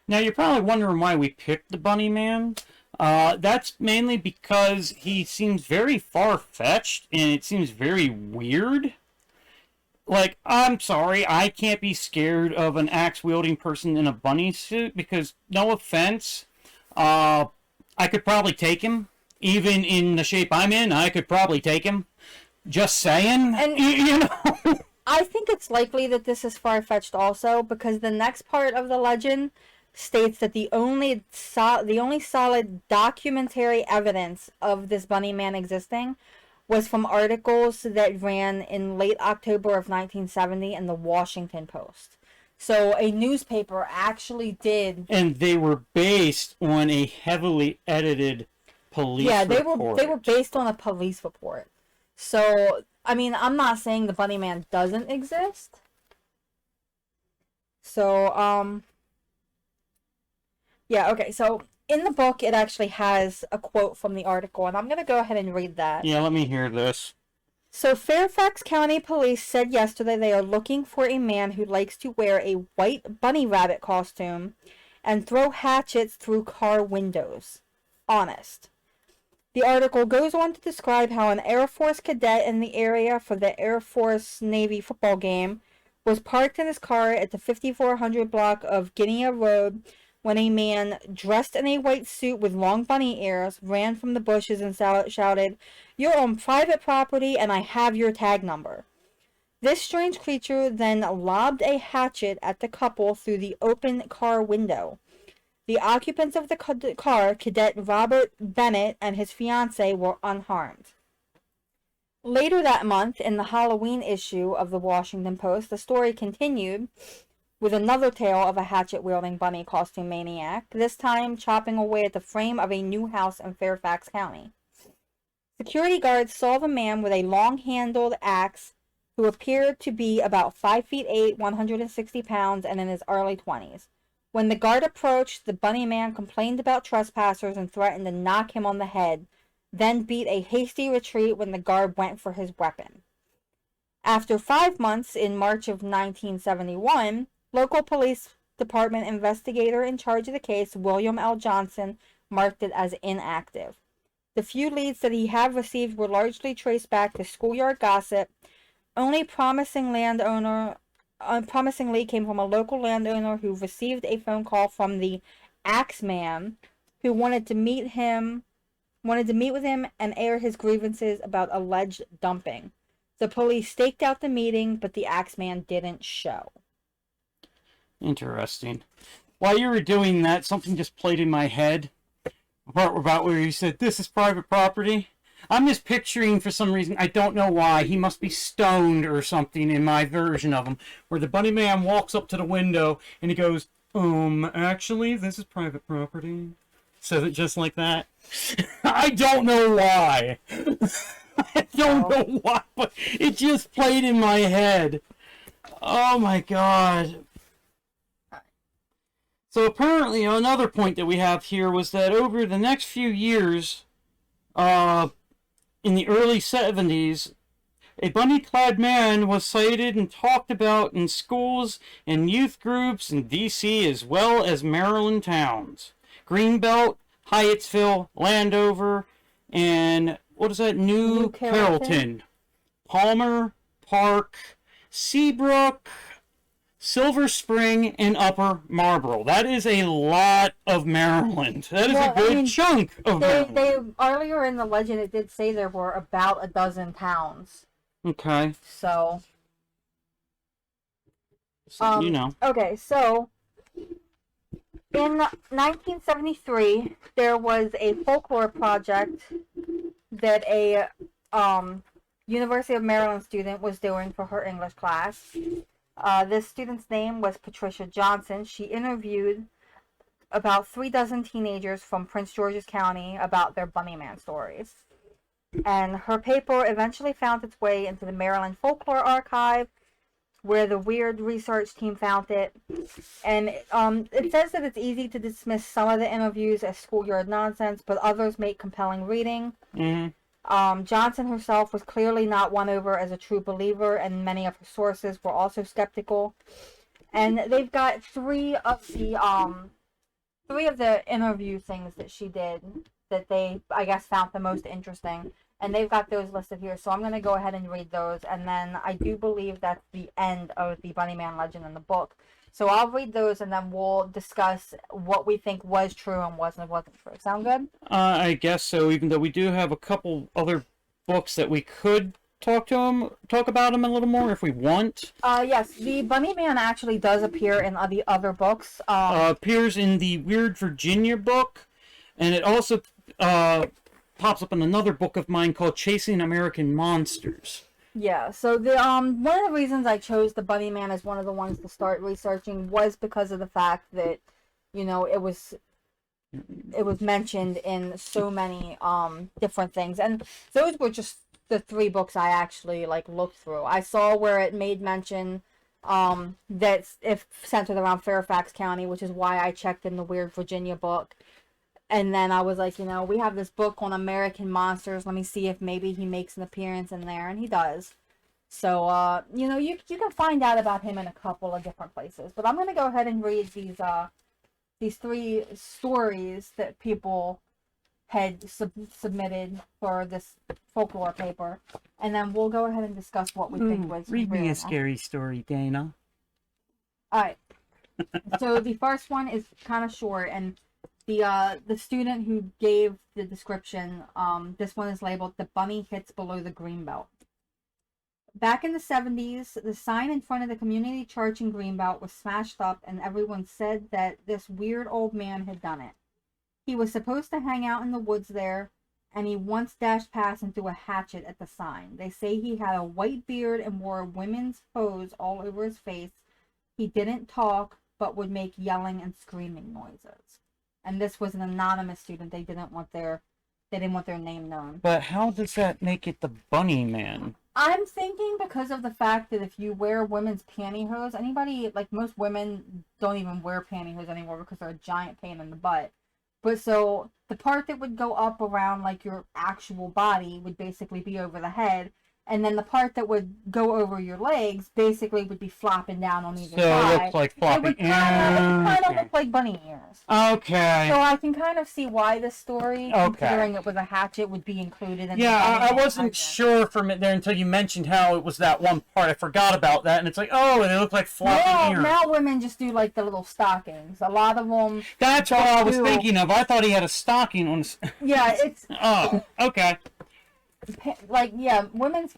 Now, you're probably wondering why we picked the Bunny Man. That's mainly because he seems very far-fetched, and it seems very weird. Like, I'm sorry, I can't be scared of an axe-wielding person in a bunny suit, because, no offense, I could probably take him. Even in the shape I'm in, I could probably take him. Just saying. And, I think it's likely that this is far-fetched also, because the next part of the legend states that the only solid documentary evidence of this Bunny Man existing was from articles that ran in late October of 1970 in the Washington Post. So a newspaper actually did... And they were based on a heavily edited police report. They were based on a police report. So, I mean, I'm not saying the Bunny Man doesn't exist. So, yeah, okay, so in the book, it actually has a quote from the article, and I'm going to go ahead and read that. Yeah, let me hear this. So, Fairfax County Police said yesterday they are looking for a man who likes to wear a white bunny rabbit costume and throw hatchets through car windows. Honest. The article goes on to describe how an Air Force cadet in the area for the Air Force Navy football game was parked in his car at the 5400 block of Guinea Road when a man dressed in a white suit with long bunny ears ran from the bushes and shouted, "You're on private property and I have your tag number." This strange creature then lobbed a hatchet at the couple through the open car window. The occupants of the car, Cadet Robert Bennett and his fiancée, were unharmed. Later that month, in the Halloween issue of the Washington Post, the story continued with another tale of a hatchet-wielding bunny costume maniac, this time chopping away at the frame of a new house in Fairfax County. Security guards saw the man with a long-handled axe who appeared to be about 5 feet 8, 160 pounds, and in his early 20s. When the guard approached, the bunny man complained about trespassers and threatened to knock him on the head, then beat a hasty retreat when the guard went for his weapon. After 5 months, in March of 1971, local police department investigator in charge of the case, William L. Johnson, marked it as inactive. The few leads that he had received were largely traced back to schoolyard gossip. Only promising lead came from a local landowner who received a phone call from the Axeman, who wanted to meet with him and air his grievances about alleged dumping. The police staked out the meeting, but the Axeman didn't show. Interesting. While you were doing that, something just played in my head. The part about where he said, "This is private property." I'm just picturing, for some reason, I don't know why, he must be stoned or something in my version of him, where the bunny man walks up to the window and he goes, actually, this is private property. Says it just like that. I don't know why. I don't know why, but it just played in my head. Oh my god. So apparently another point that we have here was that over the next few years, in the early 70s, a bunny-clad man was sighted and talked about in schools and youth groups in D.C. as well as Maryland towns. Greenbelt, Hyattsville, Landover, and what is that? New Carrollton. Palmer, Park, Seabrook, Silver Spring, and Upper Marlboro. That is a lot of Maryland. That is a good chunk of Maryland. They earlier in the legend it did say there were about a dozen towns. Okay. So you know. Okay, so in 1973 there was a folklore project that a University of Maryland student was doing for her English class. This student's name was Patricia Johnson. She interviewed about 36 teenagers from Prince George's County about their Bunnyman stories. And her paper eventually found its way into the Maryland Folklore Archive, where the Weird Research Team found it. And it says that it's easy to dismiss some of the interviews as schoolyard nonsense, but others make compelling reading. Mm-hmm. Johnson herself was clearly not won over as a true believer, and many of her sources were also skeptical. And they've got three of the interview things that she did that they, I guess, found the most interesting. And they've got those listed here, so I'm going to go ahead and read those. And then I do believe that's the end of the Bunnyman legend in the book. So I'll read those, and then we'll discuss what we think was true and wasn't true. Sound good? I guess so, even though we do have a couple other books that we could talk about them a little more if we want. Yes, the Bunnyman actually does appear in the other books. Appears in the Weird Virginia book, and it also pops up in another book of mine called Chasing American Monsters. Yeah, so the one of the reasons I chose the Bunnyman as one of the ones to start researching was because of the fact that, you know, it was mentioned in so many different things, and those were just the 3 books I actually looked through. I saw where it made mention that's if centered around Fairfax County, which is why I checked in the Weird Virginia book. And then I was like, you know, we have this book on American monsters. Let me see if maybe he makes an appearance in there, and he does. So, you know, you can find out about him in a couple of different places. But I'm going to go ahead and read these 3 stories that people had submitted for this folklore paper, and then we'll go ahead and discuss what we think was read real. Me a scary story, Dana. All right. So the first one is kind of short, and the student who gave the description, this one is labeled "The Bunny Hits Below the Greenbelt." Back in the 70s, the sign in front of the community church in Greenbelt was smashed up, and everyone said that this weird old man had done it. He was supposed to hang out in the woods there, and he once dashed past and threw a hatchet at the sign. They say he had a white beard and wore women's hose all over his face. He didn't talk, but would make yelling and screaming noises. And this was an anonymous student. They didn't want their name known. But how does that make it the Bunny Man? I'm thinking because of the fact that if you wear women's pantyhose, most women don't even wear pantyhose anymore because they're a giant pain in the butt. But so the part that would go up around your actual body would basically be over the head. And then the part that would go over your legs basically would be flopping down on either side. So it looks like flopping. It would kind of look like bunny ears. Okay. So I can kind of see why this story, considering it was a hatchet, would be included in I wasn't sure from it there until you mentioned how it was that one part. I forgot about that, and it's like, oh, they look like flopping ears. Now women just do the little stockings. A lot of them. That's what I was thinking of. I thought he had a stocking on his... Yeah, it's... Oh, okay. Women's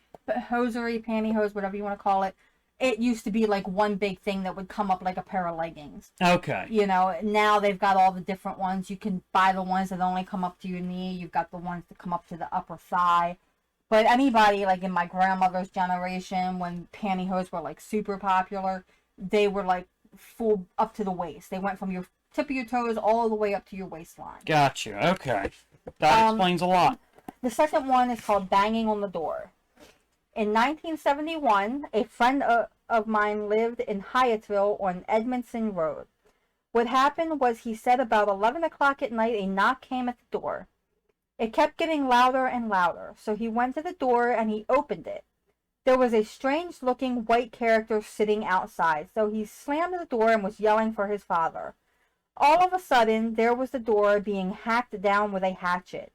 hosiery, pantyhose, whatever you want to call it, it used to be one big thing that would come up like a pair of leggings. Okay. You know, now they've got all the different ones. You can buy the ones that only come up to your knee. You've got the ones that come up to the upper thigh. But anybody, in my grandmother's generation, when pantyhose were, super popular, they were, full up to the waist. They went from your tip of your toes all the way up to your waistline. Gotcha. Okay. That explains a lot. The second one is called Banging on the Door. In 1971, a friend of mine lived in Hyattsville on Edmondson Road. What happened was he said about 11 o'clock at night a knock came at the door. It kept getting louder and louder, so he went to the door and he opened it. There was a strange-looking white character sitting outside, so he slammed the door and was yelling for his father. All of a sudden, there was the door being hacked down with a hatchet.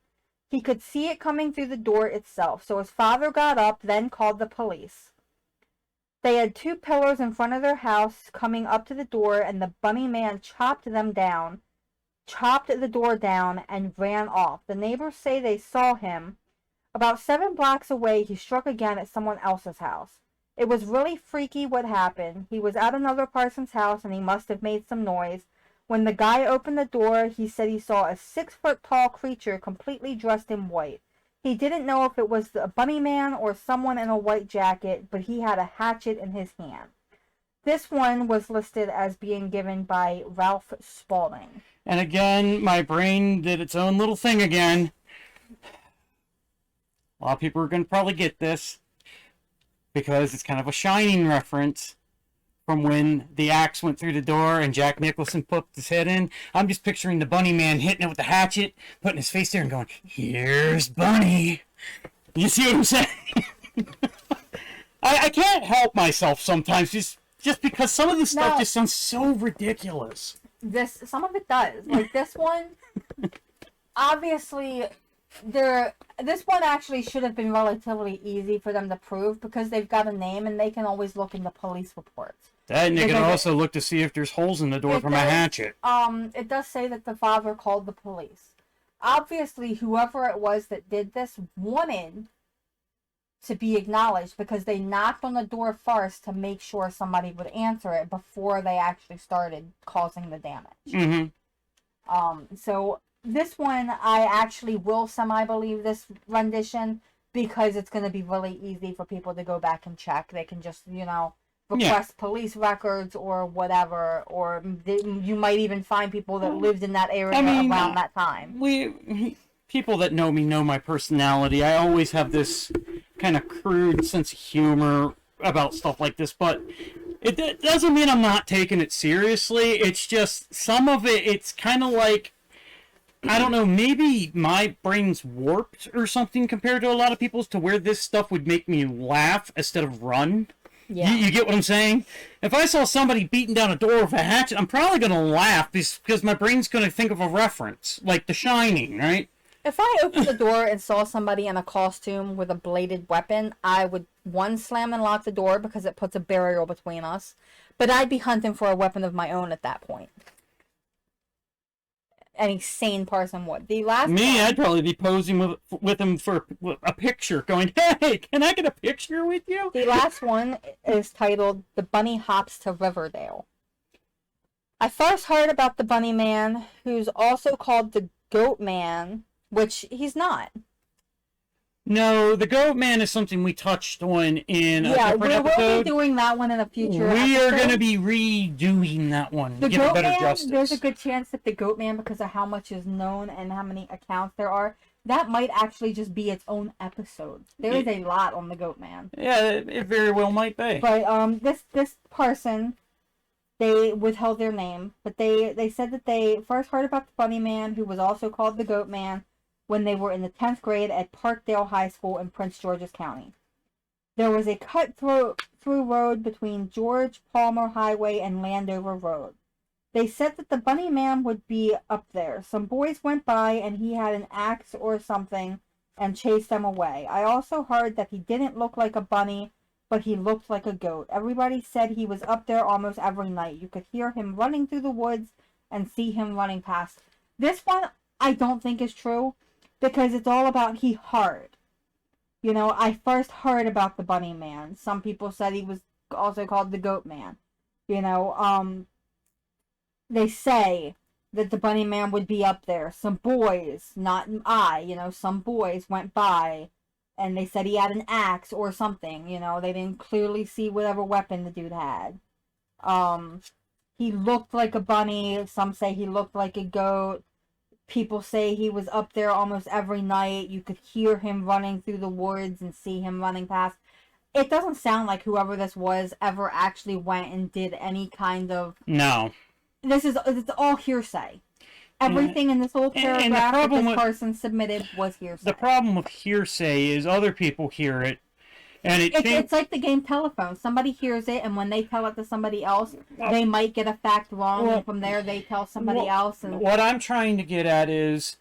He could see it coming through the door itself, so his father got up, then called the police. They had 2 pillars in front of their house coming up to the door, and the bunny man chopped the door down, and ran off. The neighbors say they saw him. About 7 blocks away, he struck again at someone else's house. It was really freaky what happened. He was at another person's house, and he must have made some noise. When the guy opened the door, he said he saw a 6-foot-tall creature completely dressed in white. He didn't know if it was a bunny man or someone in a white jacket, but he had a hatchet in his hand. This one was listed as being given by Ralph Spaulding. And again, my brain did its own little thing again. A lot of people are going to probably get this because it's kind of a Shining reference from when the axe went through the door and Jack Nicholson poked his head in. I'm just picturing the bunny man hitting it with the hatchet, putting his face there and going, "Here's Bunny." You see what I'm saying? I can't help myself sometimes just because some of this stuff just sounds so ridiculous. Some of it does. Like this one, obviously, this one actually should have been relatively easy for them to prove because they've got a name and they can always look in the police reports. And they can also look to see if there's holes in the door from a hatchet. It does say that the father called the police. Obviously, whoever it was that did this wanted to be acknowledged because they knocked on the door first to make sure somebody would answer it before they actually started causing the damage. Mm-hmm. So this one, I actually will semi-believe this rendition because it's going to be really easy for people to go back and check. They can just, request police records or whatever, or you might even find people that lived in that area around that time. People that know me know my personality. I always have this kind of crude sense of humor about stuff like this, but it doesn't mean I'm not taking it seriously. It's just some of it, it's kind of like, I don't know, maybe my brain's warped or something compared to a lot of people's to where this stuff would make me laugh instead of run. Yeah. You get what I'm saying? If I saw somebody beating down a door with a hatchet, I'm probably going to laugh because my brain's going to think of a reference, like The Shining, right? If I opened the door and saw somebody in a costume with a bladed weapon, I would, slam and lock the door because it puts a barrier between us. But I'd be hunting for a weapon of my own at that point. Any sane person would. I'd probably be posing with him for a picture, going, "Hey, can I get a picture with you?" The last one is titled "The Bunny Hops to Riverdale." I first heard about the Bunny Man, who's also called the Goat Man, which he's not. No, the Goat Man is something we touched on in a different episode. We will be doing that one in a future episode. We are going to be redoing that one. The Give Goat it better Man, justice. there's a good chance that the Goat Man, because of how much is known and how many accounts there are, that might actually just be its own episode. There is a lot on the Goat Man. Yeah, it very well might be. But this person, they withheld their name, but they said that they first heard about the Bunny Man, who was also called the Goat Man, when they were in the 10th grade at Parkdale High School in Prince George's County. There was a cut-through road between George Palmer Highway and Landover Road. They said that the Bunny Man would be up there. Some boys went by and he had an axe or something and chased them away. I also heard that he didn't look like a bunny, but he looked like a goat. Everybody said he was up there almost every night. You could hear him running through the woods and see him running past. This one I don't think is true, because it's all about he heard. I first heard about the Bunny Man. Some people said he was also called the Goat Man. They say that the Bunny Man would be up there. Some boys, not some boys went by and they said he had an axe or something. They didn't clearly see whatever weapon the dude had. He looked like a bunny. Some say he looked like a goat. People say he was up there almost every night. You could hear him running through the woods and see him running past. It doesn't sound like whoever this was ever actually went and did any kind of... No. It's all hearsay. Everything in this little paragraph that this person submitted was hearsay. The problem with hearsay is other people hear it, and it's like the game telephone. Somebody hears it, and when they tell it to somebody else, they might get a fact wrong, and from there they tell somebody else. And what I'm trying to get at is,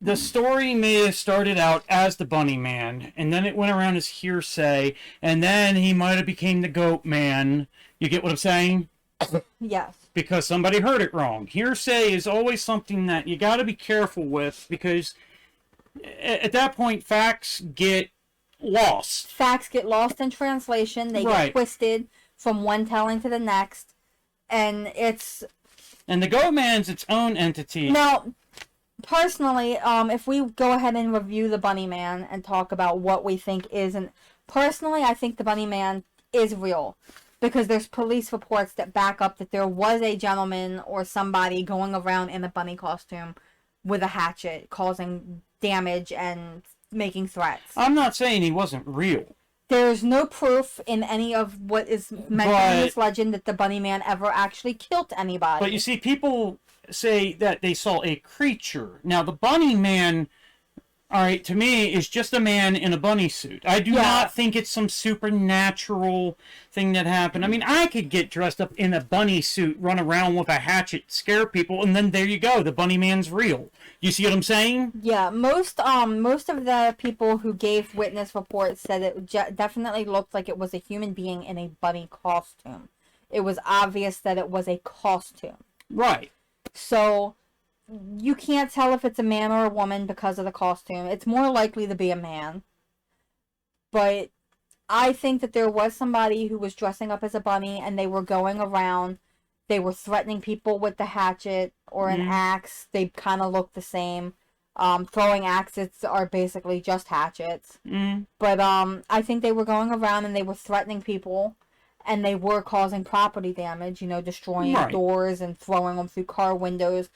the story may have started out as the Bunny Man, and then it went around as hearsay, and then he might have became the Goat Man. You get what I'm saying? Yes. Because somebody heard it wrong. Hearsay is always something that you got to be careful with, because at that point, facts get lost. Facts get lost in translation. They Right. get twisted from one telling to the next. And it's... And the Goat Man's its own entity. Now, personally, if we go ahead and review the Bunny Man and talk about what we think isn't... Personally, I think the Bunny Man is real. Because there's police reports that back up that there was a gentleman or somebody going around in a bunny costume with a hatchet causing damage and making threats. I'm not saying he wasn't real. There's no proof in any of what is mentioned in this legend that the Bunny Man ever actually killed anybody. But you see, people say that they saw a creature. Now, the Bunny Man, all right, to me, is just a man in a bunny suit. I do not think it's some supernatural thing that happened. I mean, I could get dressed up in a bunny suit, run around with a hatchet, scare people, and then there you go. The Bunny Man's real. You see what I'm saying? Yeah, most of the people who gave witness reports said it definitely looked like it was a human being in a bunny costume. It was obvious that it was a costume. Right. So you can't tell if it's a man or a woman because of the costume. It's more likely to be a man. But I think that there was somebody who was dressing up as a bunny and they were going around. They were threatening people with the hatchet or an axe. They kind of look the same. Throwing axes are basically just hatchets. But I think they were going around and they were threatening people. And they were causing property damage, you know, destroying doors and throwing them through car windows.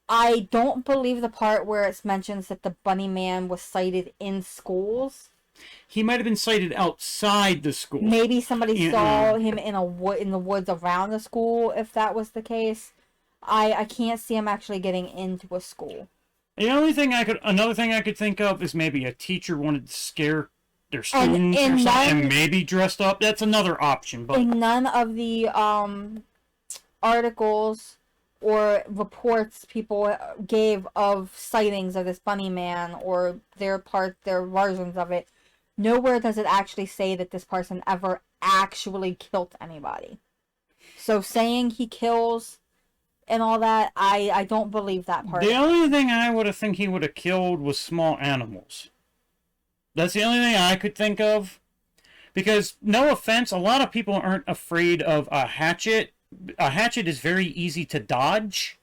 I don't believe the part where it mentions that the Bunny Man was sighted in schools. He might have been sighted outside the school. Maybe somebody saw him in the woods around the school, if that was the case. I can't see him actually getting into a school. Another thing I could think of is maybe a teacher wanted to scare their students or something, and maybe dressed up. That's another option. But in none of the articles or reports people gave of sightings of this Bunny Man or their versions of it, nowhere does it actually say that this person ever actually killed anybody. So saying he kills and all that, I don't believe that part. The only thing I would have think he would have killed was small animals. That's the only thing I could think of. Because, no offense, a lot of people aren't afraid of a hatchet. A hatchet is very easy to dodge.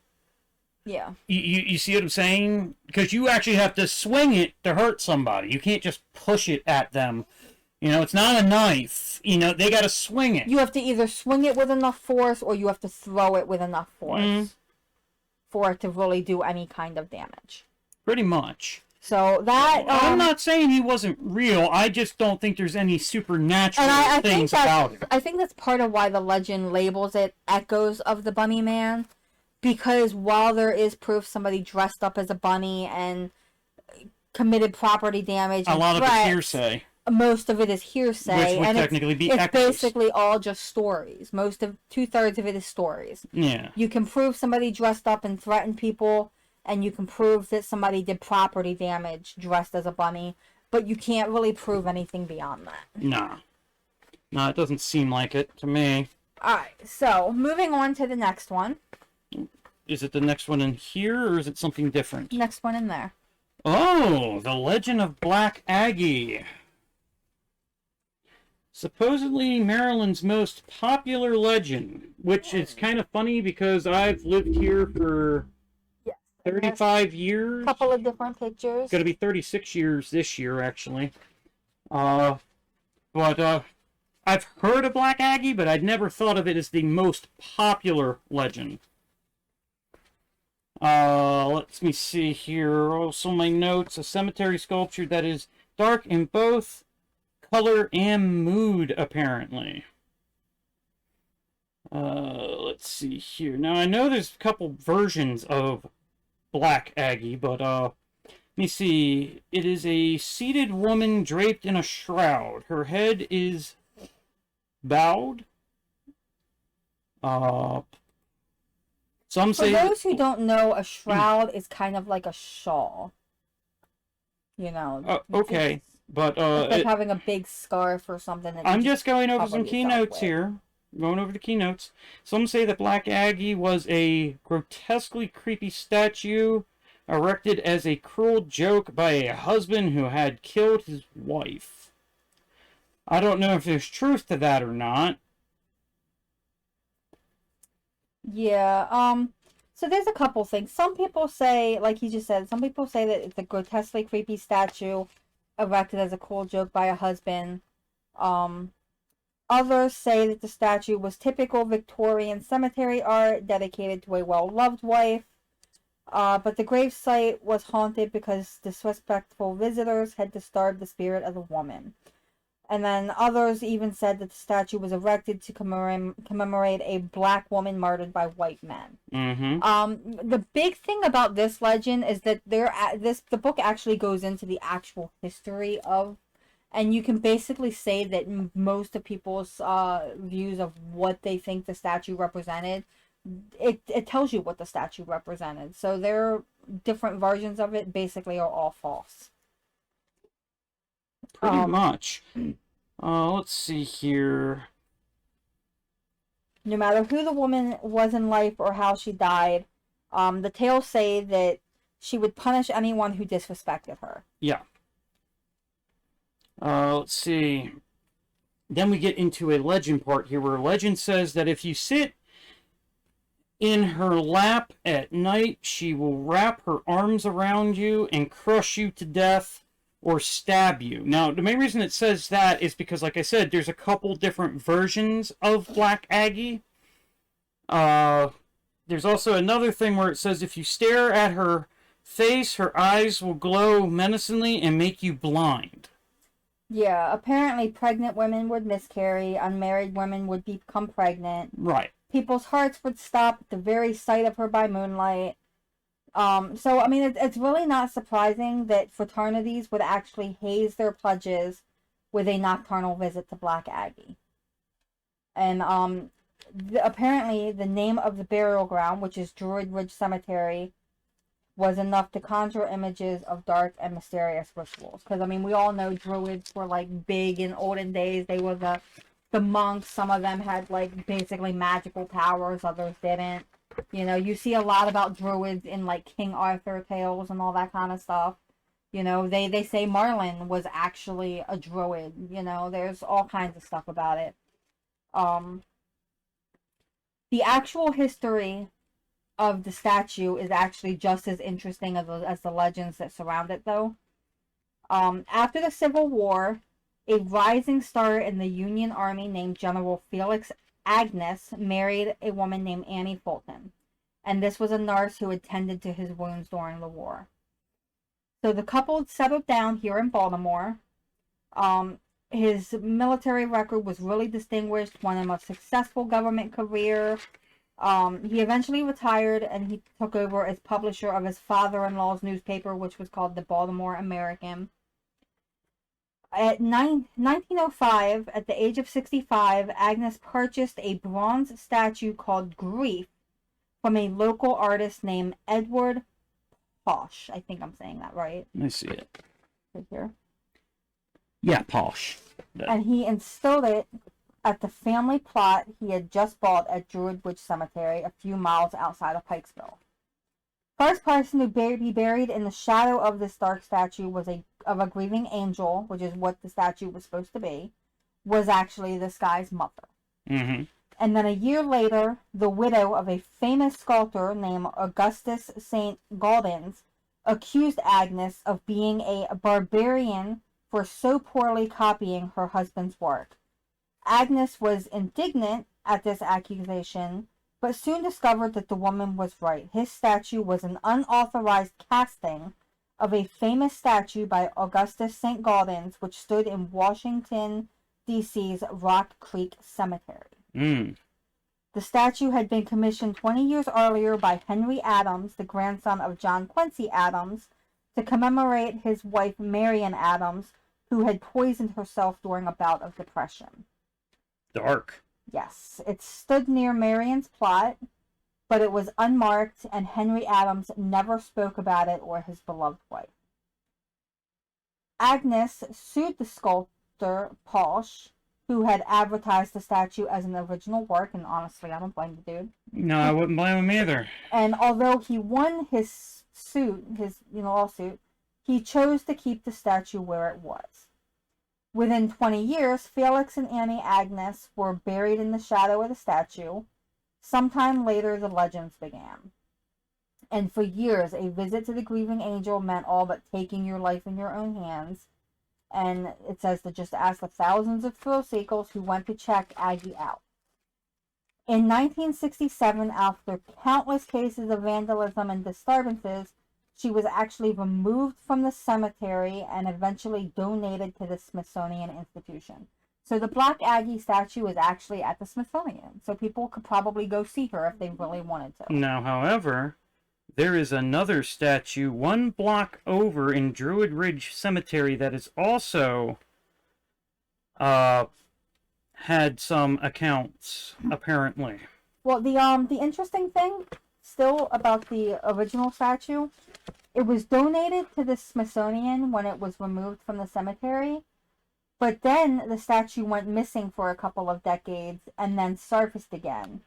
Yeah. You see what I'm saying? Because you actually have to swing it to hurt somebody. You can't just push it at them. You know, it's not a knife. You know, they got to swing it. You have to either swing it with enough force or you have to throw it with enough force for it to really do any kind of damage. Pretty much. So that... I'm not saying he wasn't real. I just don't think there's any supernatural things about it. I think that's part of why the legend labels it Echoes of the Bunny Man. Because while there is proof somebody dressed up as a bunny and committed property damage and a lot threats, of it's hearsay. Most of it is hearsay. Which would and technically be it's echoes. basically all just stories. 2/3 of it is stories. Yeah. You can prove somebody dressed up and threatened people, and you can prove that somebody did property damage dressed as a bunny, but you can't really prove anything beyond that. Nah. No, it doesn't seem like it to me. Alright, so moving on to the next one. Is it the next one in here, or is it something different? Next one in there. Oh, the Legend of Black Aggie. Supposedly Maryland's most popular legend, which is kind of funny because I've lived here for 35 years. A couple of different pictures. It's going to be 36 years this year, actually. But I've heard of Black Aggie, but I'd never thought of it as the most popular legend. Let me see here. Also, my notes. A cemetery sculpture that is dark in both color and mood, apparently. Let's see here. Now, I know there's a couple versions of Black Aggie, but, let me see. It is a seated woman draped in a shroud. Her head is bowed. Some say... For those who don't know, a shroud is kind of like a shawl. You know, Okay, but it's like having a big scarf or something that I'm you just going over cover some yourself keynotes with. here. Going over the keynotes. Some say that Black Aggie was a grotesquely creepy statue erected as a cruel joke by a husband who had killed his wife. I don't know if there's truth to that or not. Yeah, so there's a couple things. Some people say, like he just said, some people say that it's a grotesquely creepy statue erected as a cruel joke by a husband. Um, Others say that the statue was typical Victorian cemetery art dedicated to a well-loved wife. But the gravesite was haunted because disrespectful visitors had disturbed the spirit of the woman. And then others even said that the statue was erected to commemorate a black woman murdered by white men. Mm-hmm. The big thing about this legend is that the book actually goes into the actual history of, and you can basically say that most of people's views of what they think the statue represented, it tells you what the statue represented. So their different versions of it basically are all false. Pretty much. Let's see here. No matter who the woman was in life or how she died, the tales say that she would punish anyone who disrespected her. Yeah. Let's see. Then we get into a legend part here where legend says that if you sit in her lap at night, she will wrap her arms around you and crush you to death or stab you. Now, the main reason it says that is because, like I said, there's a couple different versions of Black Aggie. There's also another thing where it says if you stare at her face, her eyes will glow menacingly and make you blind. Yeah, apparently pregnant women would miscarry, unmarried women would become pregnant. Right. People's hearts would stop at the very sight of her by moonlight. So, I mean, it's really not surprising that fraternities would actually haze their pledges with a nocturnal visit to Black Aggie. And, apparently the name of the burial ground, which is Druid Ridge Cemetery, was enough to conjure images of dark and mysterious rituals. Because, I mean, we all know Druids were, like, big in olden days. They were the monks. Some of them had, like, basically magical powers. Others didn't. You know, you see a lot about Druids in, like, King Arthur tales and all that kind of stuff. You know, they say Merlin was actually a Druid. You know, there's all kinds of stuff about it. The actual history of the statue is actually just as interesting as the legends that surround it, though. After the Civil War, a rising star in the Union Army named General Felix Agnes married a woman named Annie Fulton, and this was a nurse who had tended to his wounds during the war. So the couple settled down here in Baltimore. His military record was really distinguished, won him a successful government career. He eventually retired and he took over as publisher of his father-in-law's newspaper, which was called the Baltimore American. At 1905, at the age of 65, Agnes purchased a bronze statue called Grief from a local artist named Edward Posh. I think I'm saying that right. Let me see it. Right here. Yeah, Posh. And he installed it at the family plot he had just bought at Druid Ridge Cemetery, a few miles outside of Pikesville. First person to be buried in the shadow of this dark statue was a grieving angel, which is what the statue was supposed to be, was actually this guy's mother. Mm-hmm. And then a year later, the widow of a famous sculptor named Augustus St. Gaudens accused Agnes of being a barbarian for so poorly copying her husband's work. Agnes was indignant at this accusation, but soon discovered that the woman was right. His statue was an unauthorized casting of a famous statue by Augustus St. Gaudens, which stood in Washington, D.C.'s Rock Creek Cemetery. The statue had been commissioned 20 years earlier by Henry Adams, the grandson of John Quincy Adams, to commemorate his wife Marian Adams, who had poisoned herself during a bout of depression. Dark. Yes, it stood near Marian's plot, but it was unmarked, and Henry Adams never spoke about it or his beloved wife. Agnes sued the sculptor, Pausch, who had advertised the statue as an original work, and honestly, I don't blame the dude. No, I wouldn't blame him either. And although he won his suit, lawsuit, he chose to keep the statue where it was. Within 20 years, Felix and Annie Agnes were buried in the shadow of the statue. Sometime later, the legends began. And for years, a visit to the grieving angel meant all but taking your life in your own hands. And it says to just ask the thousands of thrill seekers who went to check Aggie out. In 1967, after countless cases of vandalism and disturbances, she was actually removed from the cemetery and eventually donated to the Smithsonian Institution. So the Black Aggie statue is actually at the Smithsonian. So people could probably go see her if they really wanted to. Now, however, there is another statue 1 block over in Druid Ridge Cemetery that is also had some accounts, apparently. Well, the interesting thing still about the original statue, it was donated to the Smithsonian when it was removed from the cemetery, but then the statue went missing for a couple of decades and then surfaced again.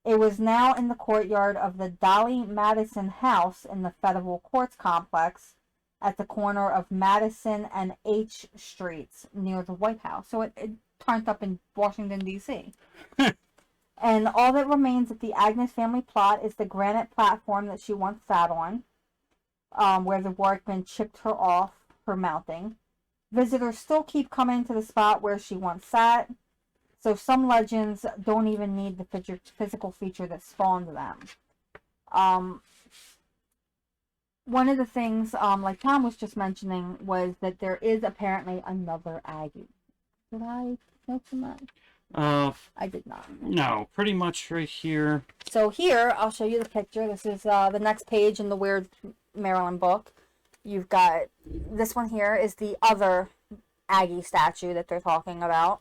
It was now in the courtyard of the Dolly Madison House in the Federal Courts Complex at the corner of Madison and H Streets near the White House. So it turned up in Washington, D.C. And all that remains of the Agnes family plot is the granite platform that she once sat on, where the workmen chipped her off her mounting. Visitors still keep coming to the spot where she once sat, so some legends don't even need the physical feature that spawned them. One of the things, like Tom was just mentioning, was that there is apparently another Aggie. Did I mention that? I did not. No, pretty much right here. So here, I'll show you the picture. This is the next page in the Weird Maryland book. You've got, this one here is the other Aggie statue that they're talking about.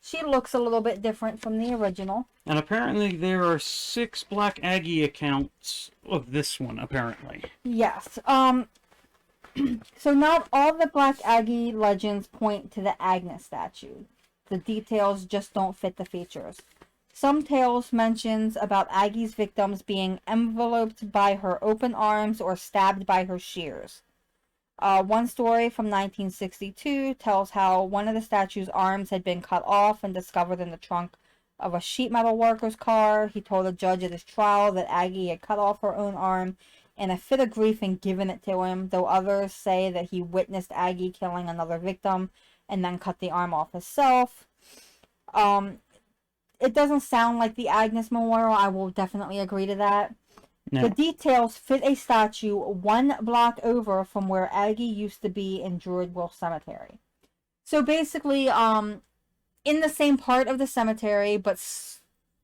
She looks a little bit different from the original. And apparently there are 6 Black Aggie accounts of this one, apparently. Yes. So not all the Black Aggie legends point to the Agnes statue. The details just don't fit the features. Some tales mentions about Aggie's victims being enveloped by her open arms or stabbed by her shears. One story from 1962 tells how one of the statue's arms had been cut off and discovered in the trunk of a sheet metal worker's car. He told a judge at his trial that Aggie had cut off her own arm in a fit of grief and given it to him, though others say that he witnessed Aggie killing another victim and then cut the arm off himself. It doesn't sound like the Agnes Memorial. I will definitely agree to that. No. The details fit a statue 1 block over from where Aggie used to be in Druidville Cemetery. So basically, in the same part of the cemetery, but,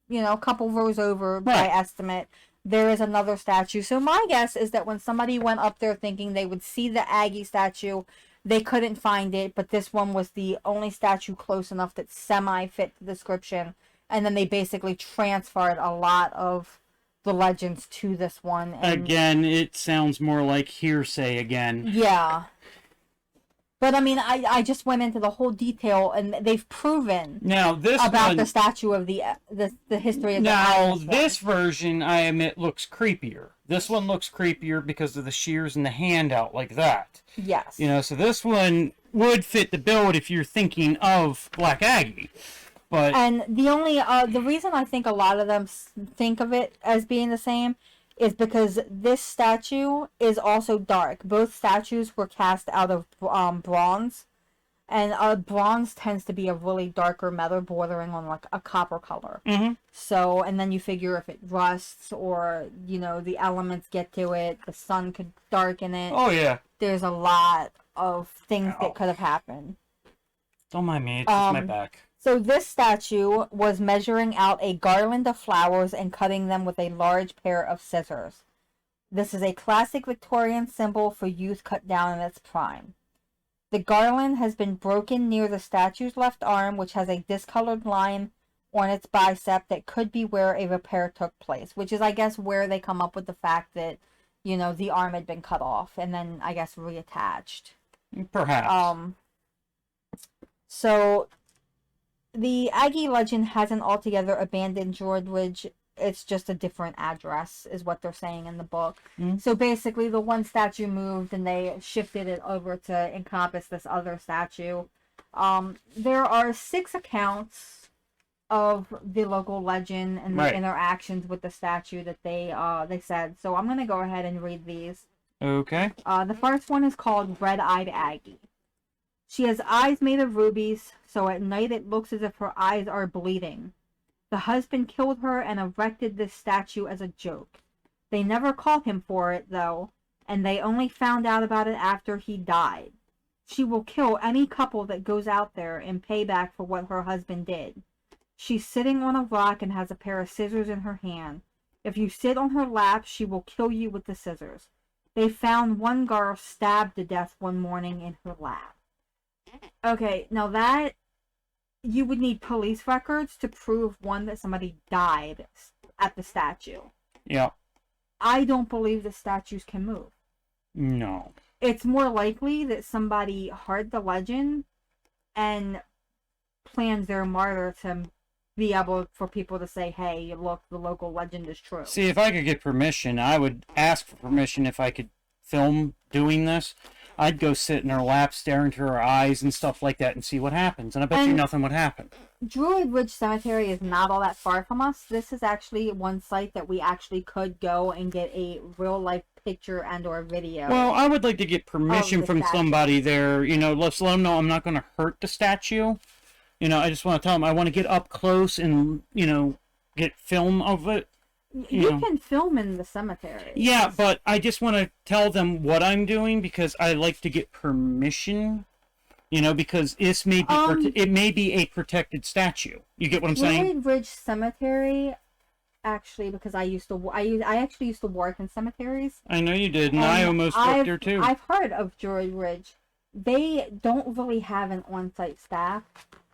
a couple rows over by estimate, there is another statue. So my guess is that when somebody went up there thinking they would see the Aggie statue, they couldn't find it, but this one was the only statue close enough that semi-fit the description, and then they basically transferred a lot of the legends to this one. And again, it sounds more like hearsay again. yeah. But I mean, I just went into the whole detail, and they've proven now this about one, the statue of the history of the now Agnes this one. version, I admit, looks creepier. This one looks creepier because of the shears and the handout like that. Yes. So this one would fit the bill if you're thinking of Black Aggie. But And the reason I think a lot of them think of it as being the same is because this statue is also dark. Both statues were cast out of bronze, and bronze tends to be a really darker metal bordering on like a copper color. mm-hmm. So, and then you figure if it rusts or, the elements get to it, the sun could darken it. Oh yeah. There's a lot of things that could have happened. Don't mind me, it's just my back. So this statue was measuring out a garland of flowers and cutting them with a large pair of scissors. This is a classic Victorian symbol for youth cut down in its prime. The garland has been broken near the statue's left arm, which has a discolored line on its bicep that could be where a repair took place, which is, I guess, where they come up with the fact that, the arm had been cut off and then, I guess, reattached. Perhaps. So the Aggie legend hasn't altogether abandoned Droidridge. It's just a different address, is what they're saying in the book. Mm-hmm. So basically, the one statue moved, and they shifted it over to encompass this other statue. There are 6 accounts of the local legend and the interactions with the statue that they said. So I'm gonna go ahead and read these. Okay. The first one is called Red-Eyed Aggie. She has eyes made of rubies, so at night it looks as if her eyes are bleeding. The husband killed her and erected this statue as a joke. They never caught him for it, though, and they only found out about it after he died. She will kill any couple that goes out there in payback for what her husband did. She's sitting on a rock and has a pair of scissors in her hand. If you sit on her lap, she will kill you with the scissors. They found one girl stabbed to death one morning in her lap. Okay, now that you would need police records to prove, one, that somebody died at the statue. Yeah. I don't believe the statues can move. No. It's more likely that somebody heard the legend and planned their martyr to be able for people to say, hey, look, the local legend is true. See, if I could get permission, I would ask for permission if I could film doing this. I'd go sit in her lap, stare into her eyes and stuff like that and see what happens. And I bet you nothing would happen. Droidridge Cemetery is not all that far from us. This is actually one site that we actually could go and get a real-life picture and or video. Well, I would like to get permission from somebody there. You know, let's let them know I'm not going to hurt the statue. You know, I just want to tell them I want to get up close and, you know, get film of it. You can film in the cemetery. Yeah, but I just want to tell them what I'm doing because I like to get permission. You know, because this may be it may be a protected statue. You get what I'm saying? Droidridge Cemetery, actually, because I actually used to work in cemeteries. I know you did, and I almost worked there too. I've heard of Droidridge. They don't really have an on-site staff.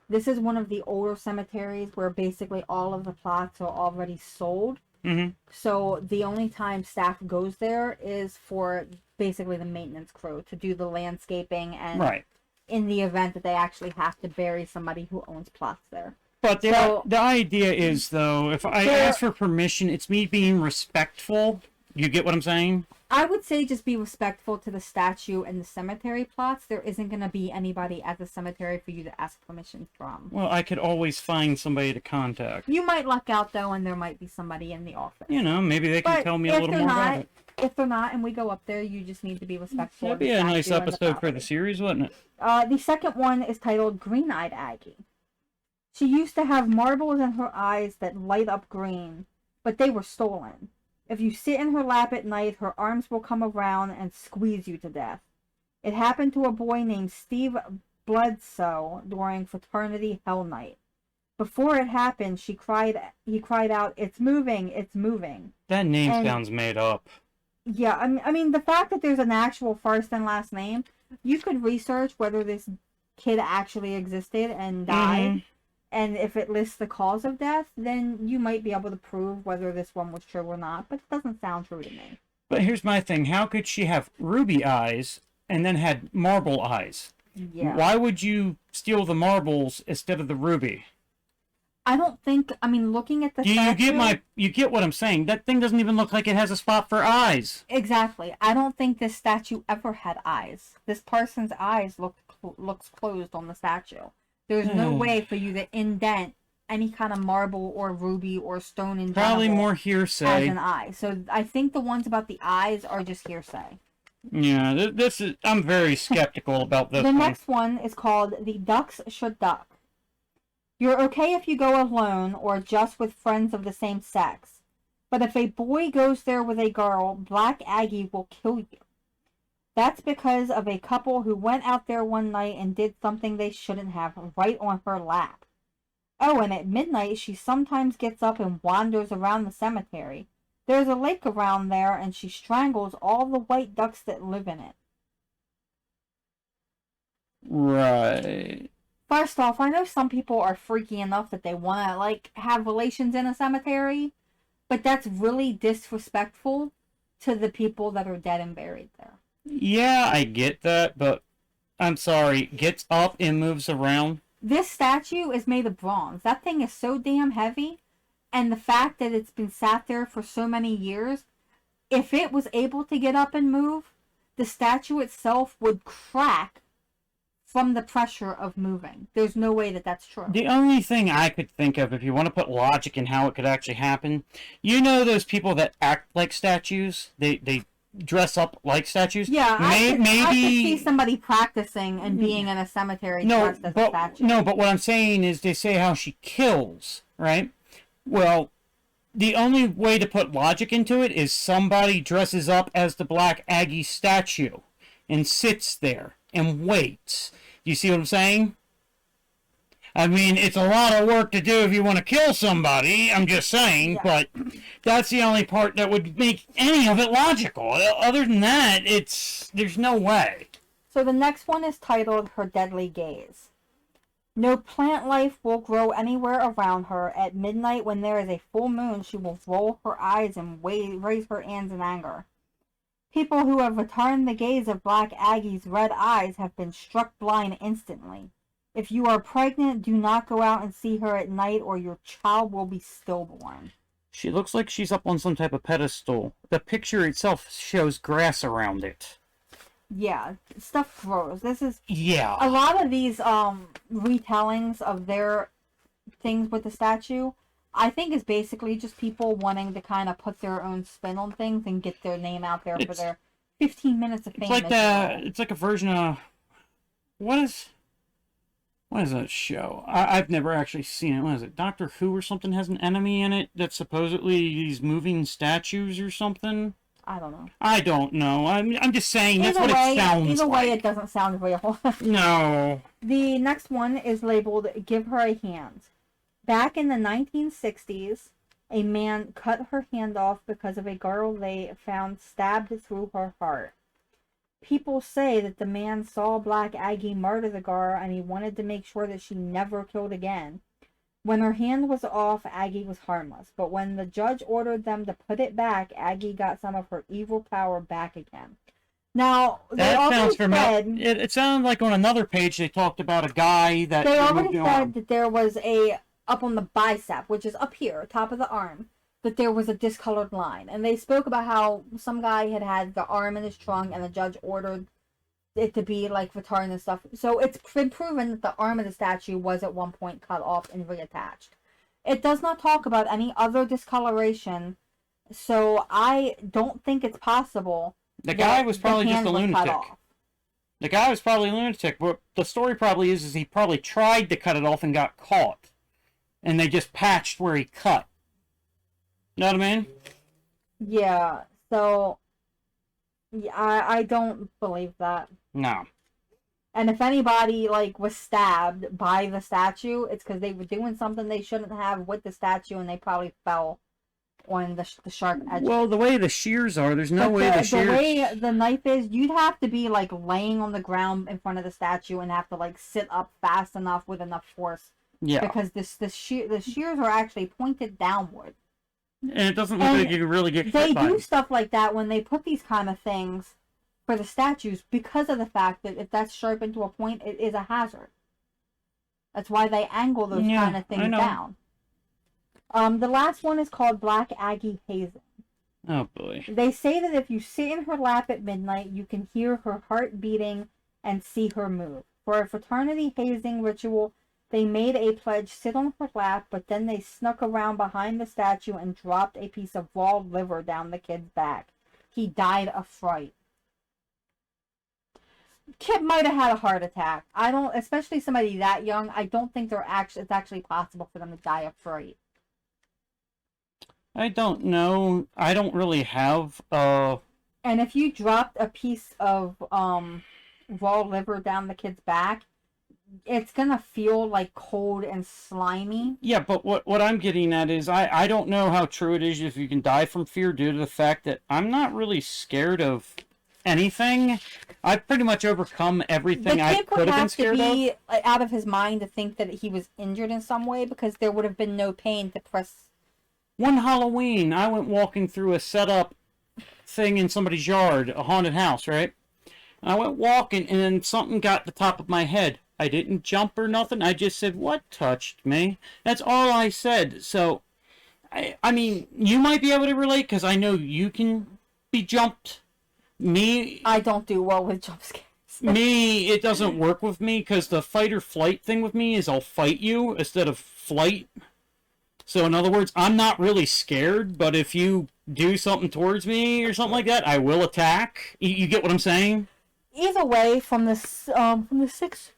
This is one of the older cemeteries where basically all of the plots are already sold. Mm-hmm. So the only time staff goes there is for basically the maintenance crew to do the landscaping and in the event that they actually have to bury somebody who owns plots there. But the idea is, though, if I ask for permission, it's me being respectful. You get what I'm saying? I would say just be respectful to the statue and the cemetery plots. There isn't going to be anybody at the cemetery for you to ask permission from. Well, I could always find somebody to contact. You might luck out, though, and there might be somebody in the office. You know, maybe they can tell me a little more about it. If they're not, and we go up there, you just need to be respectful. That'd be a nice episode for the series, wouldn't it? The second one is titled Green-Eyed Aggie. She used to have marbles in her eyes that light up green, but they were stolen. If you sit in her lap at night, her arms will come around and squeeze you to death. It happened to a boy named Steve Bledsoe during Fraternity Hell Night. Before it happened, he cried out, "It's moving, it's moving." That name sounds made up. Yeah, I mean, the fact that there's an actual first and last name, you could research whether this kid actually existed and died. Mm-hmm. And if it lists the cause of death, then you might be able to prove whether this one was true or not. But it doesn't sound true to me. But here's my thing. How could she have ruby eyes and then had marble eyes? Yeah. Why would you steal the marbles instead of the ruby? I don't think... I mean, looking at the statue... You get what I'm saying? That thing doesn't even look like it has a spot for eyes. Exactly. I don't think this statue ever had eyes. This person's eyes looks closed on the statue. There's no way for you to indent any kind of marble or ruby or stone in Probably more hearsay. As an eye. So I think the ones about the eyes are just hearsay. Yeah, I'm very skeptical about this. The next one is called The Ducks Should Duck. You're okay if you go alone or just with friends of the same sex. But if a boy goes there with a girl, Black Aggie will kill you. That's because of a couple who went out there one night and did something they shouldn't have right on her lap. Oh, and at midnight she sometimes gets up and wanders around the cemetery. There's a lake around there and she strangles all the white ducks that live in it. Right. First off, I know some people are freaky enough that they want to, have relations in a cemetery, but that's really disrespectful to the people that are dead and buried there. Yeah, I get that, but I'm sorry, gets up and moves around. This statue is made of bronze. That thing is so damn heavy, and the fact that it's been sat there for so many years, if it was able to get up and move, the statue itself would crack from the pressure of moving. There's no way that that's true. The only thing I could think of, if you want to put logic in how it could actually happen, you know those people that act like statues? They dress up like statues? Yeah, I could maybe see somebody practicing and being in a cemetery dressed as a statue. No, but what I'm saying is they say how she kills, right? Well, the only way to put logic into it is somebody dresses up as the Black Aggie statue and sits there and waits. You see what I'm saying? I mean, it's a lot of work to do if you want to kill somebody, I'm just saying, Yeah. but that's the only part that would make any of it logical. Other than that, there's no way. So the next one is titled Her Deadly Gaze. No plant life will grow anywhere around her. At midnight, when there is a full moon, she will roll her eyes and raise her hands in anger. People who have returned the gaze of Black Aggie's red eyes have been struck blind instantly. If you are pregnant, do not go out and see her at night, or your child will be stillborn. She looks like she's up on some type of pedestal. The picture itself shows grass around it. Yeah, stuff grows. This is Yeah. a lot of these retellings of their things with the statue. I think is basically just people wanting to kind of put their own spin on things and get their name out there for their 15 minutes of fame. It's like a version of what is that show? I've never actually seen it. What is it? Doctor Who or something has an enemy in it that's supposedly these moving statues or something. I don't know. I don't know. I'm just saying that's what it sounds like. Either way, it doesn't sound real. No. The next one is labeled "Give Her a Hand." Back in the 1960s, a man cut her hand off because of a girl they found stabbed through her heart. People say that the man saw Black Aggie murder the girl and he wanted to make sure that she never killed again. When her hand was off, Aggie was harmless, but when the judge ordered them to put it back, Aggie got some of her evil power back again. Now, they already said... It sounded like on another page they talked about a guy that... They already said that there was up on the bicep, which is up here, top of the arm, that there was a discolored line. And they spoke about how some guy had the arm in his trunk and the judge ordered it to be like retarded and stuff. So it's been proven that the arm of the statue was at one point cut off and reattached. It does not talk about any other discoloration, so I don't think it's possible. The guy was probably just a lunatic. The guy was probably a lunatic. But the story probably is he probably tried to cut it off and got caught. And they just patched where he cut. You know what I mean? Yeah, so... Yeah, I don't believe that. No. And if anybody, was stabbed by the statue, it's because they were doing something they shouldn't have with the statue, and they probably fell on the sharp edge. Well, the way the shears are, there's no way the shears... The way the knife is, you'd have to be, laying on the ground in front of the statue and have to, sit up fast enough with enough force. Yeah. Because the shears are actually pointed downward. And it doesn't look like you can really get hit They by do it. stuff like that when they put these kind of things for the statues because of the fact that if that's sharpened to a point, it is a hazard. That's why they angle those kind of things down. The last one is called Black Aggie Hazing. Oh, boy. They say that if you sit in her lap at midnight, you can hear her heart beating and see her move. For a fraternity hazing ritual, they made a pledge sit on her lap, but then they snuck around behind the statue and dropped a piece of raw liver down the kid's back. He died of fright. Kid might have had a heart attack. Especially somebody that young, I don't think it's actually possible for them to die of fright. I don't know. I don't really have, And if you dropped a piece of, raw liver down the kid's back, it's gonna feel cold and slimy. Yeah, but what I'm getting at is I don't know how true it is if you can die from fear due to the fact that I'm not really scared of anything. I've pretty much overcome everything I could have been scared of. The kid would have to be out of his mind to think that he was injured in some way because there would have been no pain to press. One Halloween, I went walking through a setup thing in somebody's yard, a haunted house, right? I went walking, and then something got the top of my head. I didn't jump or nothing. I just said, "What touched me?" That's all I said. So, I mean, you might be able to relate because I know you can be jumped. Me, I don't do well with jump scares. me, it doesn't work with me because the fight or flight thing with me is I'll fight you instead of flight. So in other words, I'm not really scared, but if you do something towards me or something like that, I will attack. You get what I'm saying? Either way, from the six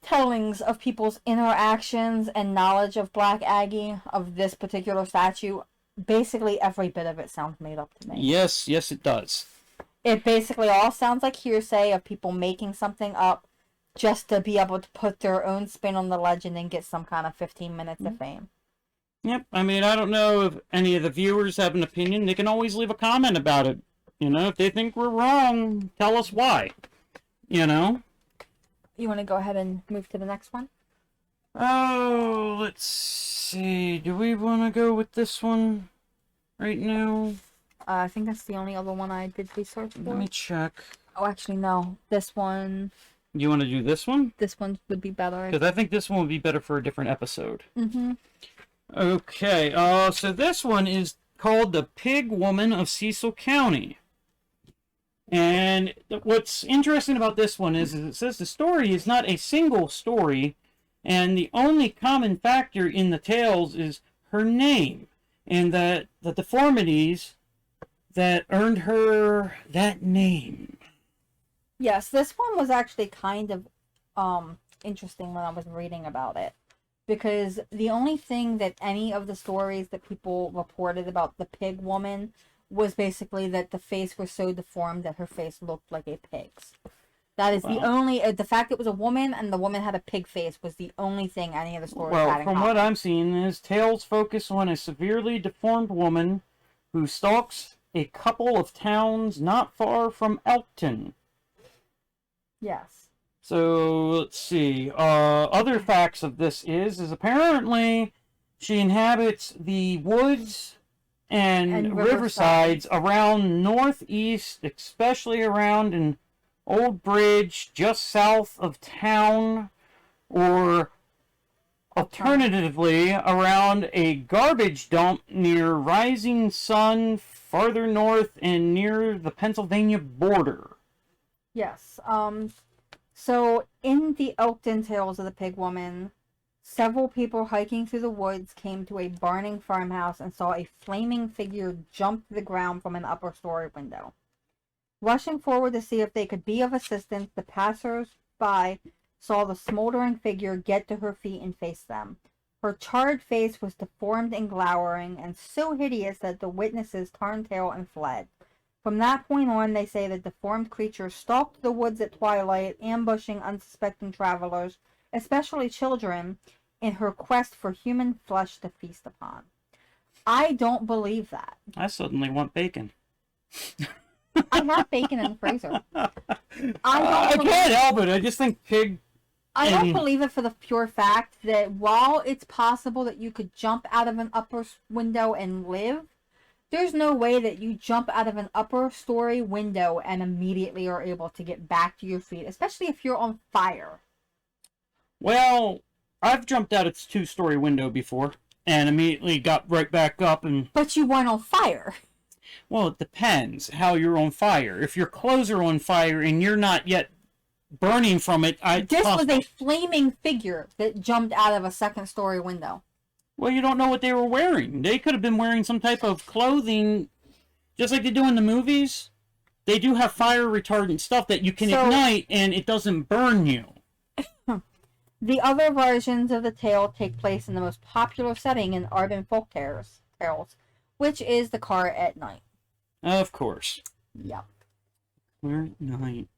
tellings of people's interactions and knowledge of Black Aggie, of this particular statue, basically every bit of it sounds made up to me. Yes, yes, it does. It basically all sounds like hearsay of people making something up just to be able to put their own spin on the legend and get some kind of 15 minutes of fame. Yep, I mean, I don't know if any of the viewers have an opinion. They can always leave a comment about it. You know, if they think we're wrong, tell us why. You know? You want to go ahead and move to the next one? Oh, let's see. Do we want to go with this one right now? I think that's the only other one I did research for. Let me check. Oh, actually, no. This one. You want to do this one? This one would be better. Because I think this one would be better for a different episode. Mm-hmm. Okay, so this one is called The Pig Woman of Cecil County. And what's interesting about this one is it says the story is not a single story, and the only common factor in the tales is her name, and that the deformities that earned her that name. Yes, this one was actually kind of interesting when I was reading about it. Because the only thing that any of the stories that people reported about the pig woman was basically that the face was so deformed that her face looked like a pig's. That is the only, the fact it was a woman and the woman had a pig face was the only thing any of the stories had in from common. what I'm seeing is tales focus on a severely deformed woman who stalks a couple of towns not far from Elkton. Yes. So, let's see. Other facts of this is apparently she inhabits the woods and riversides around northeast, especially around an old bridge just south of town, or alternatively around a garbage dump near Rising Sun farther north and near the Pennsylvania border. Yes. So, in the Elkton Tales of the Pig Woman, several people hiking through the woods came to a burning farmhouse and saw a flaming figure jump to the ground from an upper story window. Rushing forward to see if they could be of assistance, the passers-by saw the smoldering figure get to her feet and face them. Her charred face was deformed and glowering, and so hideous that the witnesses turned tail and fled. From that point on, they say the deformed creature stalked the woods at twilight, ambushing unsuspecting travelers, especially children, in her quest for human flesh to feast upon. I don't believe that. I suddenly want bacon. I have bacon in the freezer. I can't help it. I just think pig... I don't believe it for the pure fact that while it's possible that you could jump out of an upper window and live, there's no way that you jump out of an upper story window and immediately are able to get back to your feet, especially if you're on fire. Well, I've jumped out its two-story window before and immediately got right back up and... But you weren't on fire. Well, it depends how you're on fire. If your clothes are on fire and you're not yet burning from it... This was a flaming figure that jumped out of a second-story window. Well, you don't know what they were wearing. They could have been wearing some type of clothing, just like they do in the movies. They do have fire retardant stuff that you can ignite and it doesn't burn you. The other versions of the tale take place in the most popular setting in urban folk tales, which is the car at night. Of course. Yep. Car at night.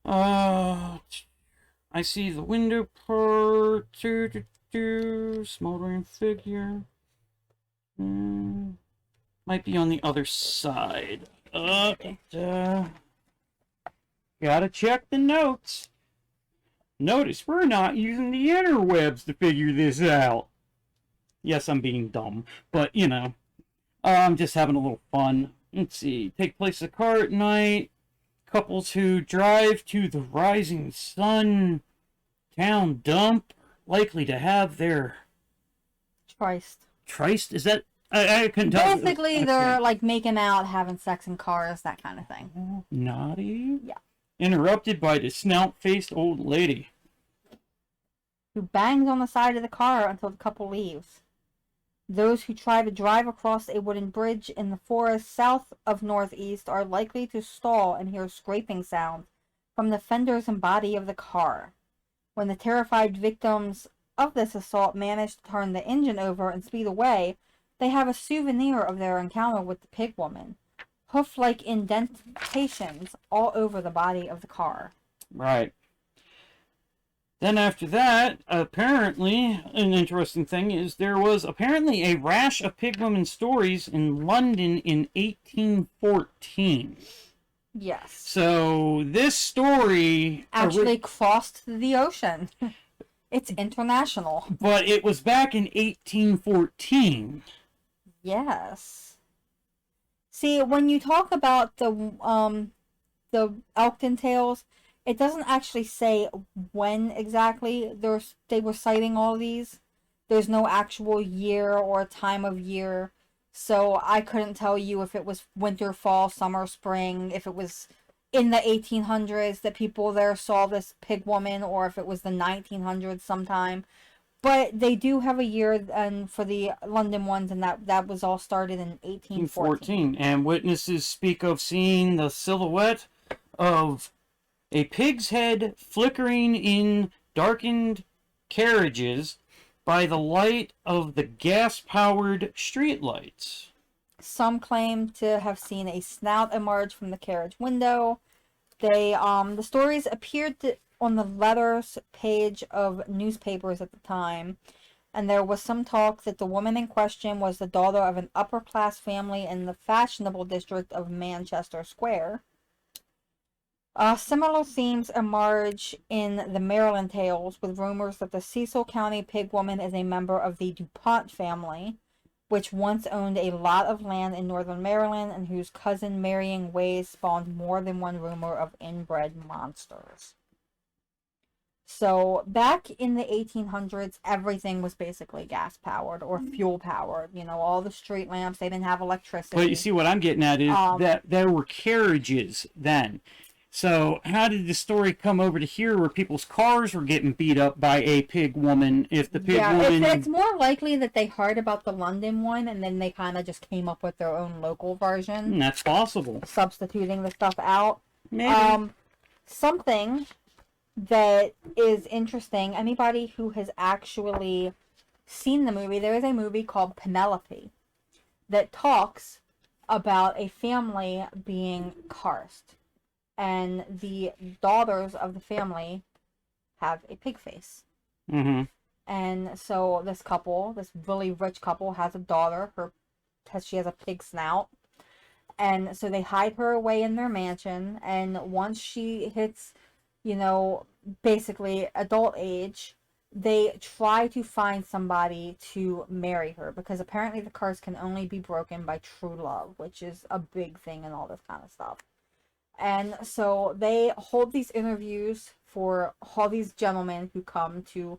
I see the window part. Smoldering figure. Might be on the other side. Gotta check the notes. Notice we're not using the interwebs to figure this out. Yes, I'm being dumb, but you know, I'm just having a little fun. Let's see. Take place in the car at night. Couples who drive to the Rising Sun town dump are likely to have their Christ. tryst. Is that I couldn't tell. Basically, they're like making out, having sex in cars, that kind of thing. Naughty. Yeah. Interrupted by the snout-faced old lady who bangs on the side of the car until the couple leaves. Those who try to drive across a wooden bridge in the forest south of Northeast are likely to stall and hear scraping sounds from the fenders and body of the car. When the terrified victims of this assault manage to turn the engine over and speed away, they have a souvenir of their encounter with the pig woman. Hoof-like indentations all over the body of the car. Right. Then after that, apparently, an interesting thing is there was apparently a rash of pig women stories in London in 1814. Yes. So this story actually crossed the ocean. It's international. But it was back in 1814. Yes. See, when you talk about the Elkton tales, it doesn't actually say when exactly they were citing all these. There's no actual year or time of year. So I couldn't tell you if it was winter, fall, summer, spring, if it was in the 1800s that people there saw this pig woman, or if it was the 1900s sometime. But they do have a year and for the London ones, and that was all started in 1814. And witnesses speak of seeing the silhouette of a pig's head flickering in darkened carriages by the light of the gas-powered streetlights. Some claim to have seen a snout emerge from the carriage window. The stories appeared on the letters page of newspapers at the time, and there was some talk that the woman in question was the daughter of an upper-class family in the fashionable district of Manchester Square. Similar themes emerge in the Maryland tales, with rumors that the Cecil County pig woman is a member of the DuPont family, which once owned a lot of land in northern Maryland and whose cousin marrying ways spawned more than one rumor of inbred monsters. So, back in the 1800s, everything was basically gas-powered or fuel-powered. You know, all the street lamps, they didn't have electricity. But you see, what I'm getting at is that there were carriages then. So how did the story come over to here where people's cars were getting beat up by a pig woman if the pig woman... It's more likely that they heard about the London one and then they kind of just came up with their own local version. That's possible. Substituting the stuff out. Maybe. Something that is interesting, anybody who has actually seen the movie, there is a movie called Penelope that talks about a family being cursed. And the daughters of the family have a pig face. Mm-hmm. And so this couple, this really rich couple, has a daughter. She has a pig snout. And so they hide her away in their mansion. And once she hits, basically adult age, they try to find somebody to marry her. Because apparently the curse can only be broken by true love, which is a big thing and all this kind of stuff. And so they hold these interviews for all these gentlemen who come to,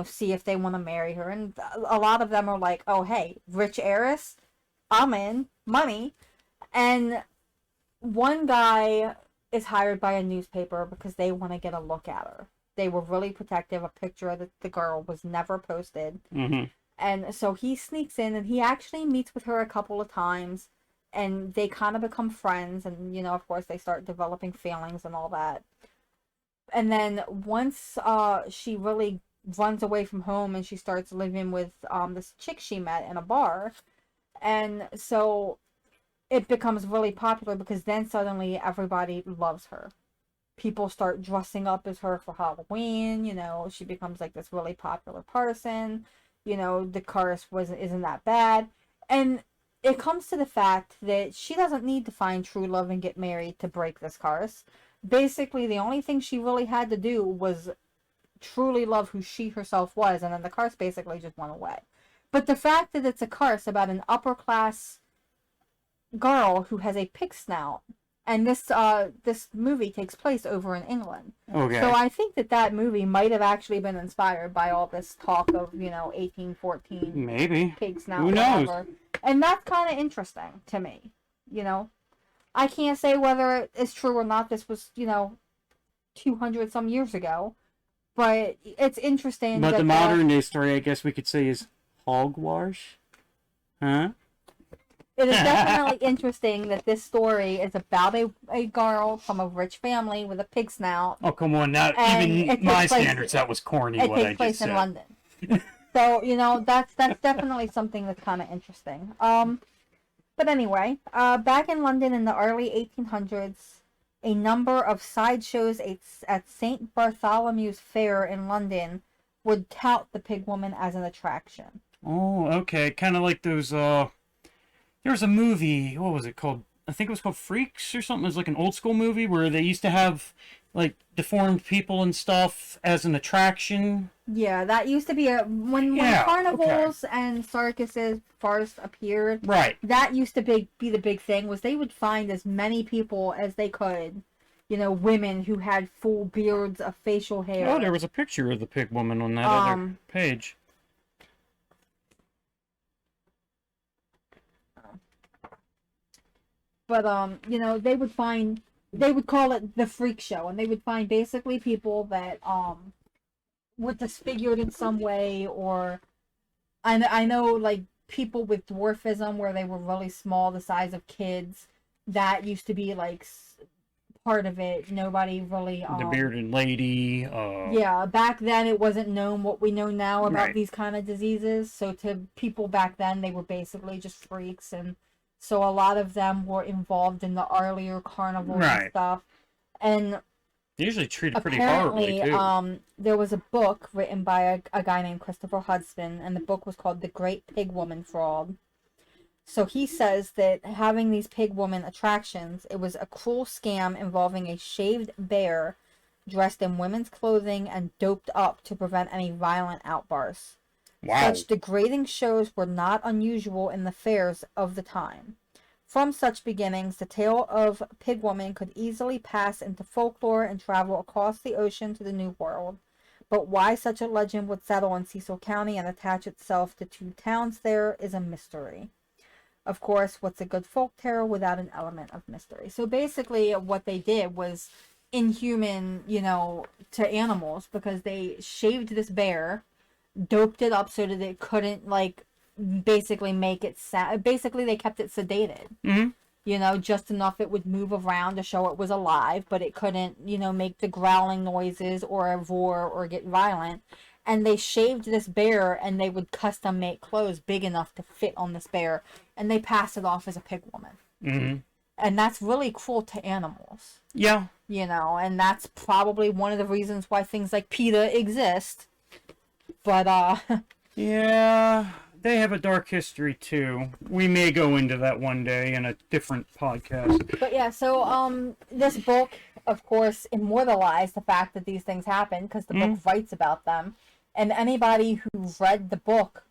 see if they want to marry her. And a lot of them are like, oh, hey, rich heiress, I'm in, money. And one guy is hired by a newspaper because they want to get a look at her. They were really protective. A picture of the girl was never posted. Mm-hmm. And so he sneaks in and he actually meets with her a couple of times. And they kind of become friends, and, of course, they start developing feelings and all that. And then once she really runs away from home and she starts living with this chick she met in a bar. And so it becomes really popular because then suddenly everybody loves her. People start dressing up as her for Halloween, she becomes like this really popular person. The curse isn't that bad. And it comes to the fact that she doesn't need to find true love and get married to break this curse. Basically, the only thing she really had to do was truly love who she herself was, and then the curse basically just went away. But the fact that it's a curse about an upper-class girl who has a pig snout And this movie takes place over in England. Okay. So I think that movie might have actually been inspired by all this talk of 1814 Maybe. pigs now. Who knows? Whatever. And that's kind of interesting to me. I can't say whether it's true or not. This was 200 some years ago, but it's interesting. But the modern day story, I guess we could say, is hogwash. Huh? It is definitely interesting that this story is about a girl from a rich family with a pig snout. Oh, come on. Now, even my standards, that was corny, what I just said. It takes place in London. So, that's definitely something that's kind of interesting. But anyway, back in London in the early 1800s, a number of sideshows at St. Bartholomew's Fair in London would tout the pig woman as an attraction. Oh, okay. Kind of like those, there's a movie, what was it called? I think it was called Freaks or something. It was like an old school movie where they used to have, like, deformed people and stuff as an attraction. Yeah, that used to be when carnivals and circuses first appeared. Right. That used to be the big thing, was they would find as many people as they could, women who had full beards of facial hair. Oh, there was a picture of the pig woman on that other page. But they would call it the freak show, and they would find basically people that were disfigured in some way, or I know like people with dwarfism where they were really small, the size of kids. That used to be like part of it. Nobody really the bearded lady. Yeah, back then it wasn't known what we know now about these kind of diseases. So to people back then, they were basically just freaks, and so a lot of them were involved in the earlier carnivals and stuff. And they usually treated pretty horribly, too. There was a book written by a guy named Christopher Hudson, and the book was called The Great Pig Woman Fraud. So he says that having these pig woman attractions, it was a cruel scam involving a shaved bear dressed in women's clothing and doped up to prevent any violent outbursts. Wow. Such degrading shows were not unusual in the fairs of the time. From such beginnings, the tale of Pig Woman could easily pass into folklore and travel across the ocean to the New World. But why such a legend would settle in Cecil County and attach itself to two towns there is a mystery. Of course, what's a good folk tale without an element of mystery? So basically what they did was inhuman, to animals, because they shaved this bear, doped it up so that it couldn't, basically make it basically they kept it sedated. Mm-hmm. Just enough it would move around to show it was alive, but it couldn't, make the growling noises or roar or get violent. And they shaved this bear, and they would custom make clothes big enough to fit on this bear, and they passed it off as a pig woman. Mm-hmm. And that's really cruel to animals. Yeah. And that's probably one of the reasons why things like PETA exist. But, yeah, they have a dark history, too. We may go into that one day in a different podcast. But yeah, so, this book, of course, immortalized the fact that these things happened, because the book writes about them. And anybody who read the book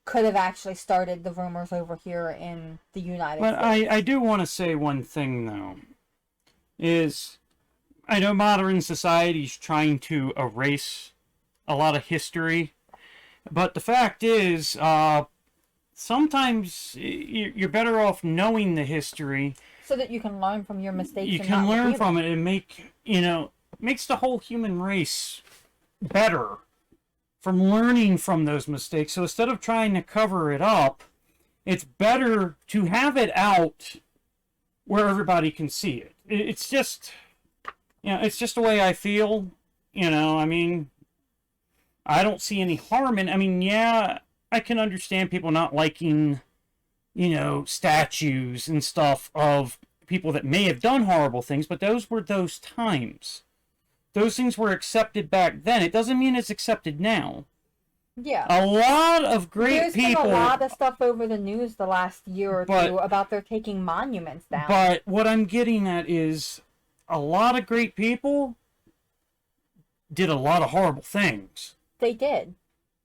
could have actually started the rumors over here in the United States. But I do want to say one thing, though, is I know modern society's trying to erase a lot of history, but the fact is, sometimes you're better off knowing the history. So that you can learn from your mistakes. You can learn from it and makes the whole human race better from learning from those mistakes. So instead of trying to cover it up, it's better to have it out where everybody can see it. It's just, it's just the way I feel. I don't see any harm in. I can understand people not liking, statues and stuff of people that may have done horrible things, but those were those times. Those things were accepted back then. It doesn't mean it's accepted now. Yeah. A lot of great people. There's been a lot of stuff over the news the last year or two about their taking monuments down. But what I'm getting at is a lot of great people did a lot of horrible things. They did.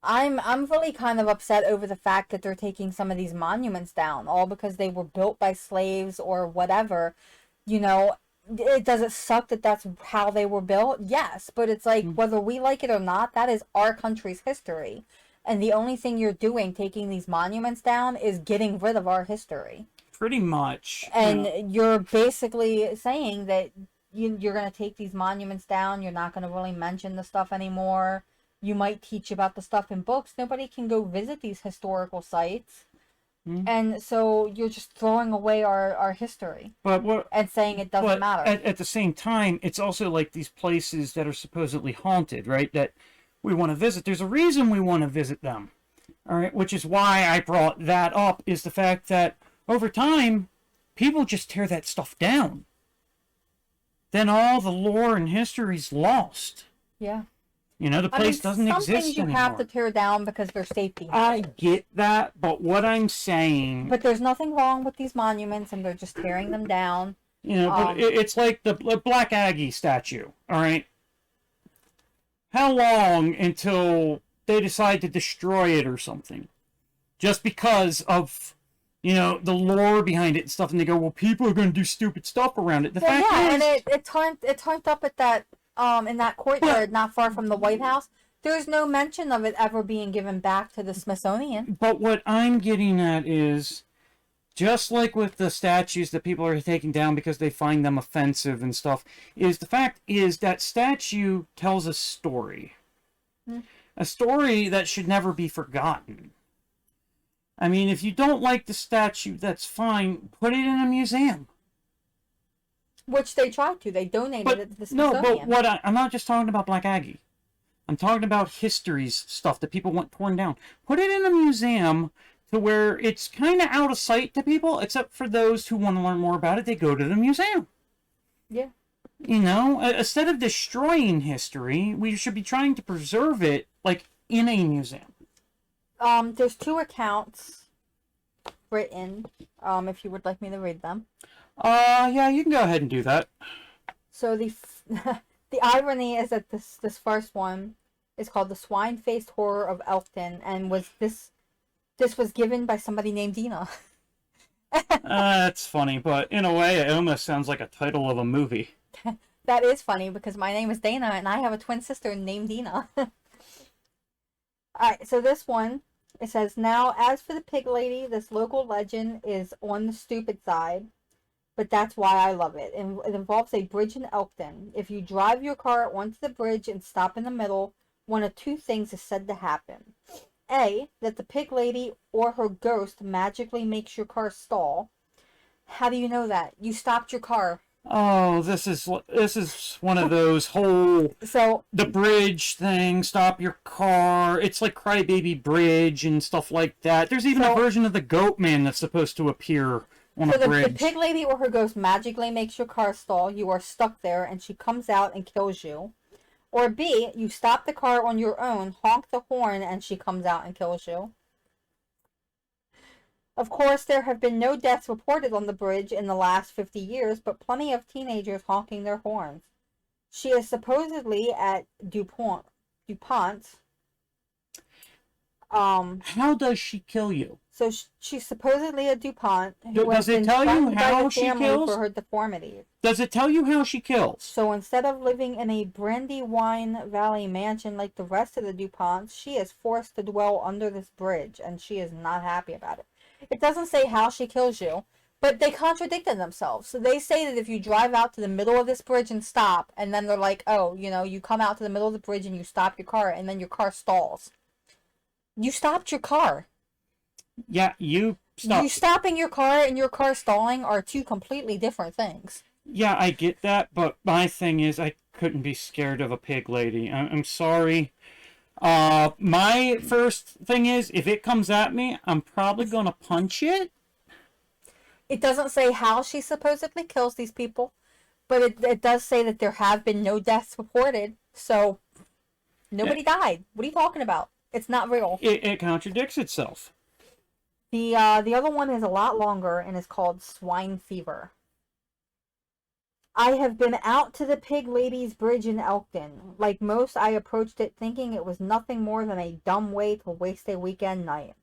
I'm really kind of upset over the fact that they're taking some of these monuments down, all because they were built by slaves or whatever. you know, does it suck that that's how they were built? Yes, but it's like, whether we like it or not, that is our country's history. And the only thing you're doing, taking these monuments down, is getting rid of our history. Pretty much. And you're basically saying that you're going to take these monuments down. You're not going to really mention the stuff anymore. You might teach about the stuff in books. Nobody can go visit these historical sites. And so you're just throwing away our history. And saying it doesn't matter. At the same time, it's also like these places that are supposedly haunted, right? That we want to visit. There's a reason we want to visit them. All right, which is why I brought that up, is the fact that over time, people just tear that stuff down. Then all the lore and history's lost. Yeah. You know, the place doesn't exist anymore. Some things you have to tear down because they're safety. I get that, but what I'm saying... But there's nothing wrong with these monuments, and they're just tearing them down. You know, but it's like the Black Aggie statue, all right? How long until they decide to destroy it or something? Just because of, you know, the lore behind it and stuff, and they go, well, people are going to do stupid stuff around it. The fact is... and it turned up at that... in that courtyard not far from the White House, there's no mention of it ever being given back to the Smithsonian. But what I'm getting at is, just like with the statues that people are taking down because they find them offensive and stuff, is the fact is that statue tells a story. A story that should never be forgotten. I mean, if you don't like the statue, that's fine. Put it in a museum. Which they tried to. They donated it to the Smithsonian. No, but I'm not just talking about Black Aggie. I'm talking about history's stuff that people want torn down. Put it in a museum to where it's kind of out of sight to people, except for those who want to learn more about it. They go to the museum. Yeah. You know, instead of destroying history, we should be trying to preserve it, like, in a museum. There's 2 accounts written, if you would like me to read them. Yeah, you can go ahead and do that. So the irony is that this first one is called The Swine-Faced Horror of Elkton, and this was given by somebody named Dina. That's funny, but in a way it almost sounds like a title of a movie. That is funny, because my name is Dana, and I have a twin sister named Dina. Alright, so this one, it says, now, as for the pig lady, this local legend is on the stupid side. But that's why I love it. And it involves a bridge in Elkton. If you drive your car onto the bridge and stop in the middle, one of 2 things is said to happen. A, that the pig lady or her ghost magically makes your car stall. How do you know that? You stopped your car. Oh, this is one of those whole the bridge thing, stop your car. It's like Crybaby Bridge and stuff like that. There's even a version of the Goat Man that's supposed to appear. So the pig lady or her ghost magically makes your car stall, you are stuck there, and she comes out and kills you. Or B, you stop the car on your own, honk the horn, and she comes out and kills you. Of course, there have been no deaths reported on the bridge in the last 50 years, but plenty of teenagers honking their horns. She is supposedly at DuPont's. How does she kill you? So she's supposedly a DuPont. Does it tell you how she kills? For her deformities. Does it tell you how she kills? So instead of living in a Brandywine Valley mansion like the rest of the DuPonts, she is forced to dwell under this bridge, and she is not happy about it. It doesn't say how she kills you, but they contradicted themselves. So they say that if you drive out to the middle of this bridge and stop, and then they're like, oh, you know, you come out to the middle of the bridge and you stop your car, and then your car stalls. You stopped your car. Yeah, you stopped. You stopping your car and your car stalling are 2 completely different things. Yeah, I get that, but my thing is I couldn't be scared of a pig lady. I'm sorry. My first thing is, if it comes at me, I'm probably gonna punch it. It doesn't say how she supposedly kills these people, but it does say that there have been no deaths reported, so nobody died. What are you talking about? It's not real. It contradicts itself. The other one is a lot longer and is called Swine Fever. I have been out to the Pig Lady's Bridge in Elkton. Like most, I approached it thinking it was nothing more than a dumb way to waste a weekend night.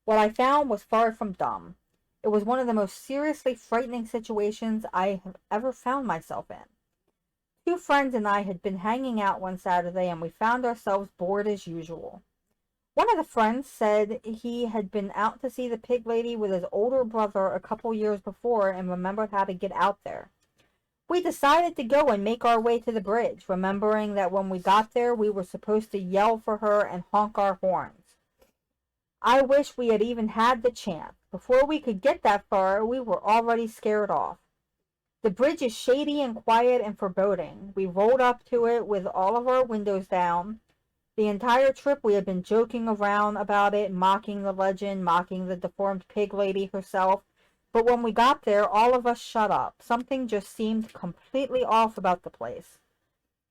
What I found was far from dumb. It was one of the most seriously frightening situations I have ever found myself in. Two friends and I had been hanging out one Saturday and we found ourselves bored as usual. One of the friends said he had been out to see the pig lady with his older brother a couple years before and remembered how to get out there. We decided to go and make our way to the bridge, remembering that when we got there we were supposed to yell for her and honk our horns. I wish we had even had the chance. Before we could get that far, we were already scared off. The bridge is shady and quiet and foreboding. We rolled up to it with all of our windows down. The entire trip we had been joking around about it, mocking the legend, mocking the deformed pig lady herself. But when we got there, all of us shut up. Something just seemed completely off about the place.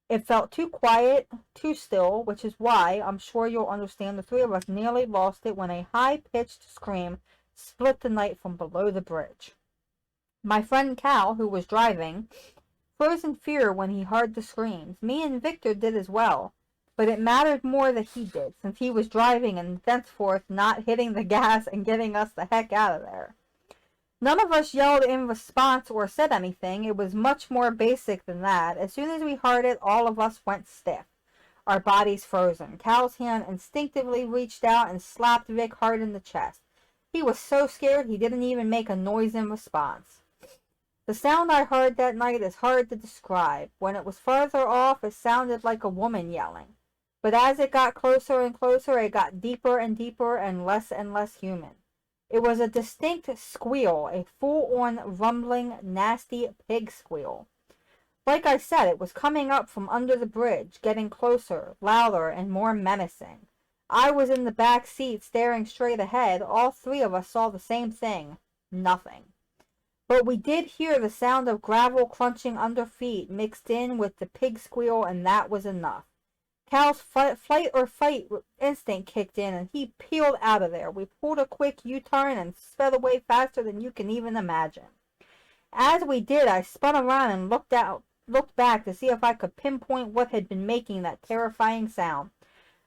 It felt too quiet, too still, which is why, I'm sure you'll understand, the three of us nearly lost it when a high-pitched scream split the night from below the bridge. My friend Cal, who was driving, froze in fear when he heard the screams. Me and Victor did as well, but it mattered more that he did, since he was driving and thenceforth not hitting the gas and getting us the heck out of there. None of us yelled in response or said anything. It was much more basic than that. As soon as we heard it, all of us went stiff, our bodies frozen. Cal's hand instinctively reached out and slapped Vic hard in the chest. He was so scared he didn't even make a noise in response. The sound I heard that night is hard to describe. When it was farther off, it sounded like a woman yelling. But as it got closer and closer, it got deeper and deeper and less human. It was a distinct squeal, a full-on rumbling, nasty pig squeal. Like I said, it was coming up from under the bridge, getting closer, louder, and more menacing. I was in the back seat staring straight ahead. All three of us saw the same thing. Nothing. But we did hear the sound of gravel crunching under feet mixed in with the pig squeal, and that was enough. Cal's flight or fight instinct kicked in, and he peeled out of there. We pulled a quick U-turn and sped away faster than you can even imagine. As we did, I spun around and looked back to see if I could pinpoint what had been making that terrifying sound.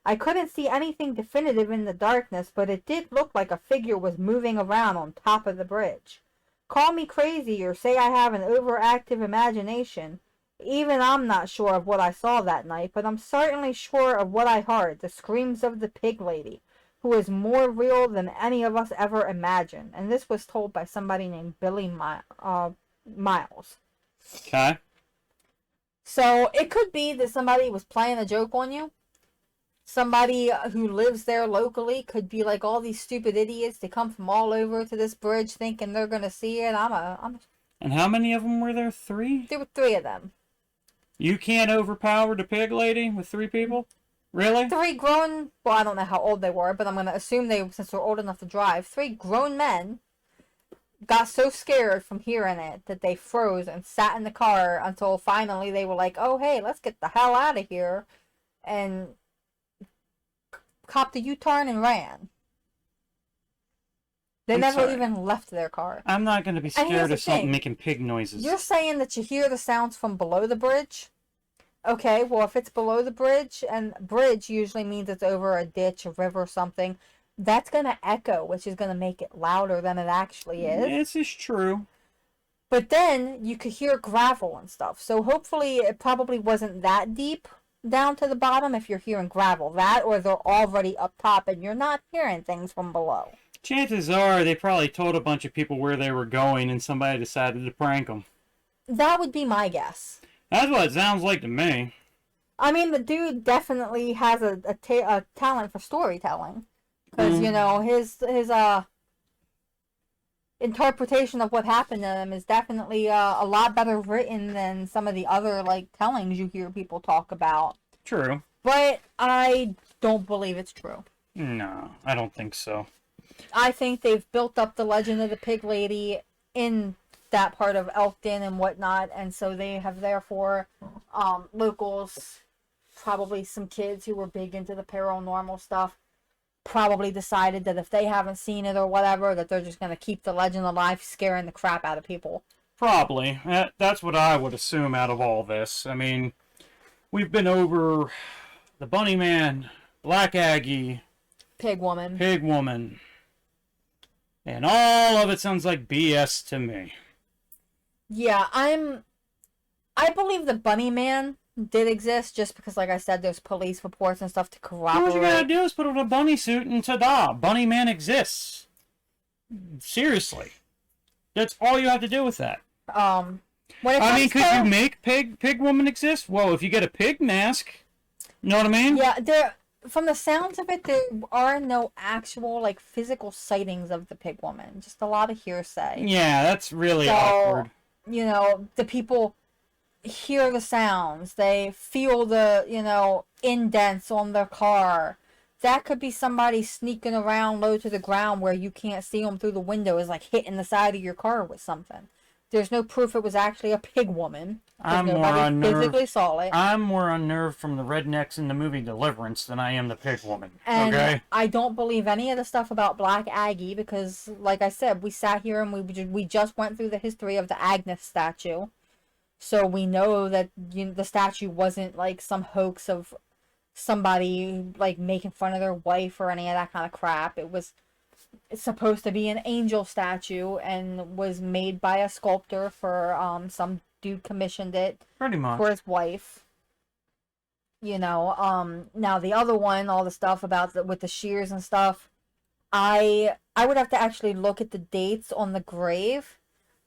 I couldn't see anything definitive in the darkness, but it did look like a figure was moving around on top of the bridge. Call me crazy or say I have an overactive imagination. Even I'm not sure of what I saw that night, but I'm certainly sure of what I heard, the screams of the pig lady, who is more real than any of us ever imagined. And this was told by somebody named Billy Miles. Okay. So it could be that somebody was playing a joke on you. Somebody who lives there locally could be like all these stupid idiots. They come from all over to this bridge thinking they're going to see it. And how many of them were there? 3? There were 3 of them. You can't overpower the pig lady with 3 people? Really? 3 grown, well, I don't know how old they were, but I'm going to assume since they're old enough to drive, 3 grown men got so scared from hearing it that they froze and sat in the car until finally they were like, oh, hey, let's get the hell out of here, and copped a U-turn and ran. They never even left their car. I'm not going to be scared of something making pig noises. You're saying that you hear the sounds from below the bridge? Okay, well, if it's below the bridge, and bridge usually means it's over a ditch, a river, or something, that's going to echo, which is going to make it louder than it actually is. This is true. But then you could hear gravel and stuff. So hopefully it probably wasn't that deep down to the bottom if you're hearing gravel. That, or they're already up top and you're not hearing things from below. Chances are they probably told a bunch of people where they were going and somebody decided to prank them. That would be my guess. That's what it sounds like to me. I mean, the dude definitely has a talent for storytelling. Because, you know, his interpretation of what happened to him is definitely a lot better written than some of the other, like, tellings you hear people talk about. True. But I don't believe it's true. No, I don't think so. I think they've built up the legend of the pig lady in that part of Elkton and whatnot, and so they have therefore locals, probably some kids who were big into the paranormal stuff, probably decided that if they haven't seen it or whatever, that they're just going to keep the legend alive, scaring the crap out of people. Probably. That's what I would assume out of all this. I mean, we've been over the Bunny Man, Black Aggie, Pig Woman. Pig Woman. And all of it sounds like BS to me. Yeah, I believe the Bunny Man did exist just because, like I said, there's police reports and stuff to corroborate. All you gotta do is put on a bunny suit and ta-da, Bunny Man exists. Seriously. That's all you have to do with that. When it comes could you make pig woman exist? Well, if you get a pig mask, you know what I mean? Yeah, from the sounds of it, there are no actual, like, physical sightings of the pig woman. Just a lot of hearsay. Yeah, that's really awkward. You know, the people hear the sounds. They feel the, indents on their car. That could be somebody sneaking around low to the ground where you can't see them through the window, is like hitting the side of your car with something. There's no proof it was actually a pig woman. Nobody physically saw it. I'm more unnerved from the rednecks in the movie Deliverance than I am the pig woman. And okay? I don't believe any of the stuff about Black Aggie because, like I said, we sat here and we just went through the history of the Agnes statue. So we know that the statue wasn't like some hoax of somebody like making fun of their wife or any of that kind of crap. It's supposed to be an angel statue and was made by a sculptor for some dude commissioned it pretty much for his wife. Now the other one, all the stuff about with the shears and stuff, I would have to actually look at the dates on the grave,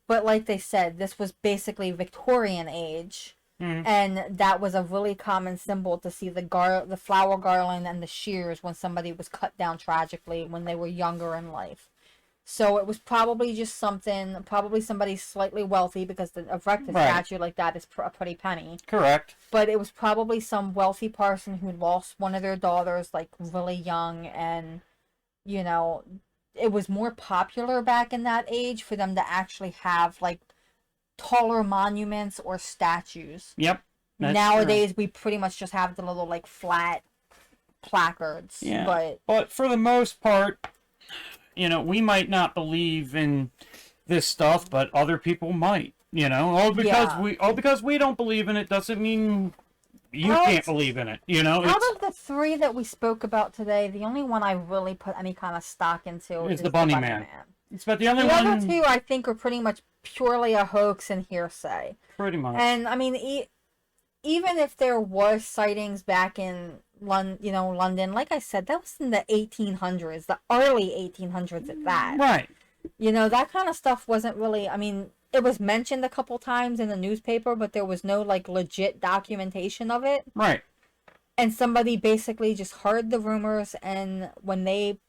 but like they said, this was basically Victorian age. And that was a really common symbol to see the flower garland and the shears when somebody was cut down tragically when they were younger in life. So it was probably just probably somebody slightly wealthy because the erect a statue like that is a pretty penny. Correct. But it was probably some wealthy person who lost one of their daughters like really young, and it was more popular back in that age for them to actually have like taller monuments or statues. Yep. Nowadays, we pretty much just have the little like flat placards. Yeah. But for the most part, we might not believe in this stuff, but other people might. Because we don't believe in it doesn't mean you can't believe in it. Out of the three that we spoke about today, the only one I really put any kind of stock into is the Bunny Man. It's about the only one. The other two, I think, are pretty much purely a hoax and hearsay. Pretty much. And I mean, even if there was sightings back in London, like I said, that was in the 1800s, the early 1800s at that. Right. That kind of stuff wasn't really. I mean, it was mentioned a couple times in the newspaper, but there was no like legit documentation of it. Right. And somebody basically just heard the rumors, and when they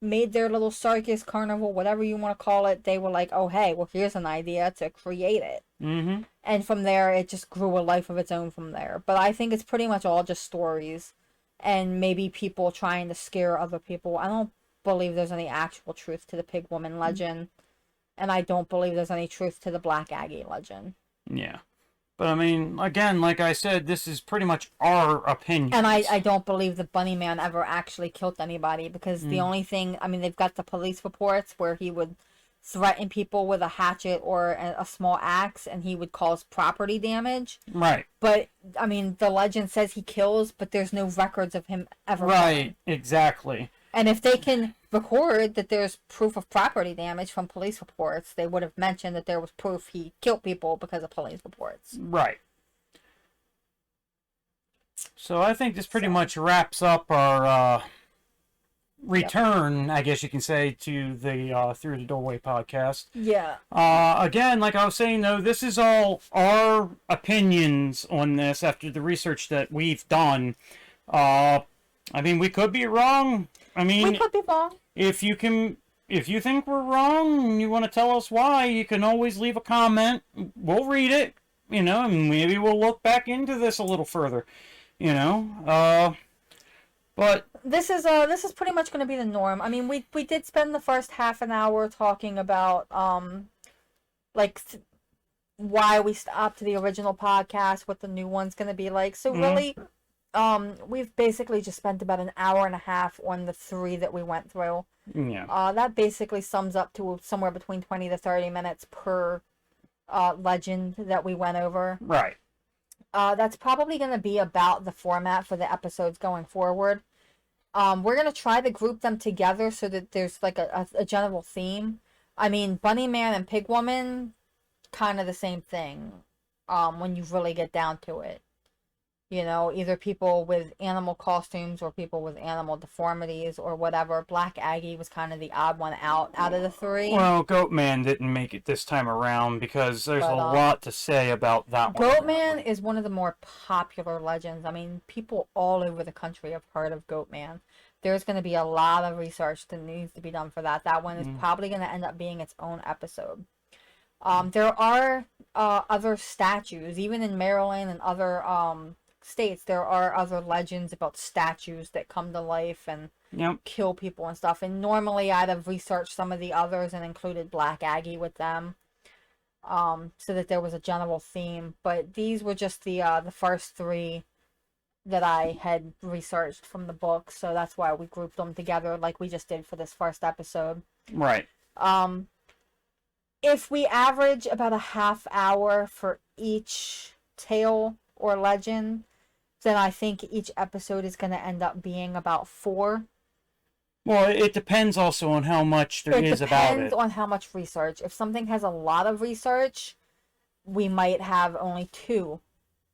made their little circus, carnival, whatever you want to call it, they were like, oh hey, well here's an idea to create it. And from there it just grew a life of its own from there. But I think it's pretty much all just stories and maybe people trying to scare other people. I don't believe there's any actual truth to the pig woman legend, and I don't believe there's any truth to the Black Aggie legend. Yeah. But I mean, again, like I said, this is pretty much our opinion. And I don't believe the Bunny Man ever actually killed anybody, because the only thing, I mean, they've got the police reports where he would threaten people with a hatchet or a small axe, and he would cause property damage. Right. But, I mean, the legend says he kills, but there's no records of him ever killing. Exactly. And if they can record that there's proof of property damage from police reports, they would have mentioned that there was proof he killed people because of police reports. Right. So I think this pretty much wraps up our return, I guess you can say, to the Through the Doorway podcast. Yeah. Again, like I was saying, though, this is all our opinions on this after the research that we've done. I mean, we could be wrong. We could be wrong. If you think we're wrong and you want to tell us why, you can always leave a comment. We'll read it, and maybe we'll look back into this a little further, but this is pretty much going to be the norm. I mean, we did spend the first half an hour talking about why we stopped the original podcast, what the new one's going to be like. So really, we've basically just spent about an hour and a half on the three that we went through. Yeah. That basically sums up to somewhere between 20 to 30 minutes per legend that we went over. Right. That's probably going to be about the format for the episodes going forward. We're gonna try to group them together so that there's like a general theme. I mean, Bunny Man and Pig Woman, kind of the same thing. When you really get down to it. You know, either people with animal costumes or people with animal deformities or whatever. Black Aggie was kind of the odd one out of the three. Well, Goatman didn't make it this time around because there's a lot to say about that one. Goatman is one of the more popular legends. I mean, people all over the country have heard of Goatman. There's going to be a lot of research that needs to be done for that. That one is probably going to end up being its own episode. There are other statues, even in Maryland and other states. There are other legends about statues that come to life and kill people and stuff. And normally I'd have researched some of the others and included Black Aggie with them, so that there was a general theme. But these were just the first three that I had researched from the book, so that's why we grouped them together like we just did for this first episode. Right. If we average about a half hour for each tale or legend, then I think each episode is going to end up being about 4. Well, it depends also on how much there is about it. It depends on how much research. If something has a lot of research, we might have only 2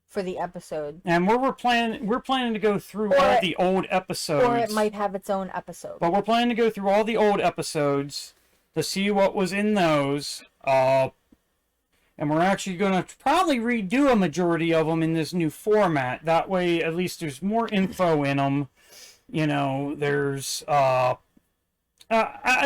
for the episode. And we're planning to go through all the old episodes. Or it might have its own episode. But we're planning to go through all the old episodes to see what was in those. And we're actually going to probably redo a majority of them in this new format. That way, at least there's more info in them. You know, there's... I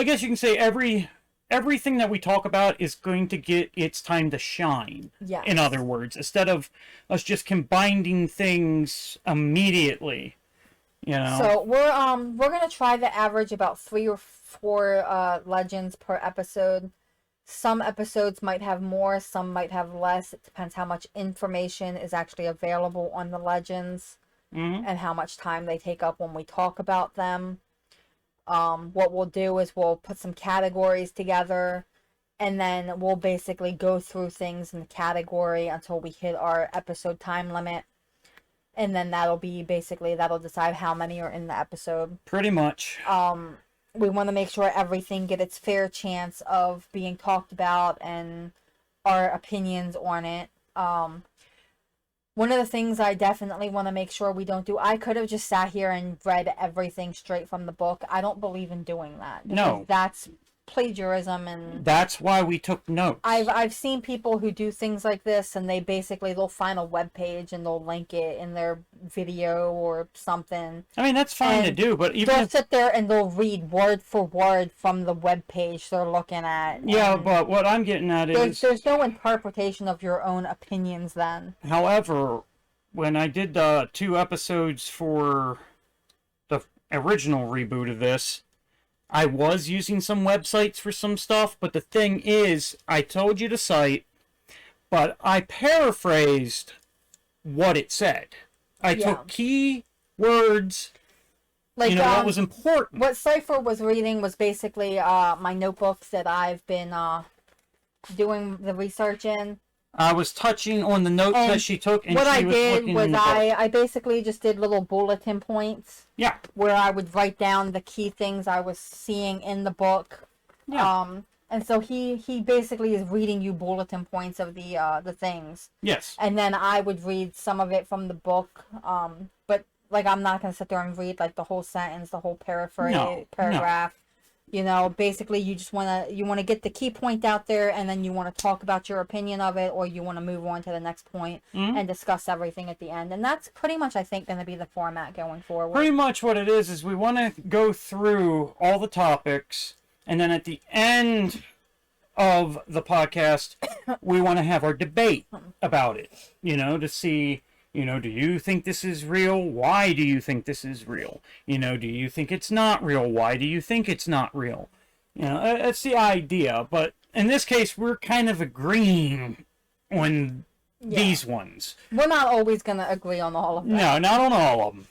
guess you can say everything that we talk about is going to get its time to shine. Yes. In other words, instead of us just combining things immediately, you know. So we're gonna try to average about 3 or 4 legends per episode. Some episodes might have more, some might have less. It depends how much information is actually available on the legends and how much time they take up when we talk about them. What we'll do is we'll put some categories together, and then we'll basically go through things in the category until we hit our episode time limit. And then that'll decide how many are in the episode. Pretty much. We want to make sure everything get its fair chance of being talked about and our opinions on it. One of the things I definitely want to make sure we don't do, I could have just sat here and read everything straight from the book. I don't believe in doing that. No. That's plagiarism, and that's why we took notes. I've seen people who do things like this, and they'll find a web page and they'll link it in their video or something. I mean, that's fine to do, but even they'll sit there and they'll read word for word from the web page they're looking at. Yeah, but what I'm getting at is there's no interpretation of your own opinions then. However, when I did the 2 episodes for the original reboot of this, I was using some websites for some stuff, but the thing is, I told you the site, but I paraphrased what it said. I took key words, like, what was important. What Cypher was reading was basically my notebooks that I've been doing the research in. I was touching on the notes that she took, and what she I was did looking was in the book. I basically just did little bulletin points. Yeah. Where I would write down the key things I was seeing in the book. Yeah. And so he basically is reading you bulletin points of the things. Yes. And then I would read some of it from the book. But like, I'm not gonna sit there and read like the whole sentence, the whole paragraph. No. You know, basically you just wanna get the key point out there, and then you wanna talk about your opinion of it, or you wanna move on to the next point and discuss everything at the end. And that's pretty much, I think, gonna be the format going forward. Pretty much what it is we wanna go through all the topics, and then at the end of the podcast, we wanna have our debate about it. You know, to see, you know, do you think this is real? Why do you think this is real? You know, do you think it's not real? Why do you think it's not real? You know, that's the idea. But in this case, we're kind of agreeing on these ones. We're not always going to agree on all of them. No, not on all of them.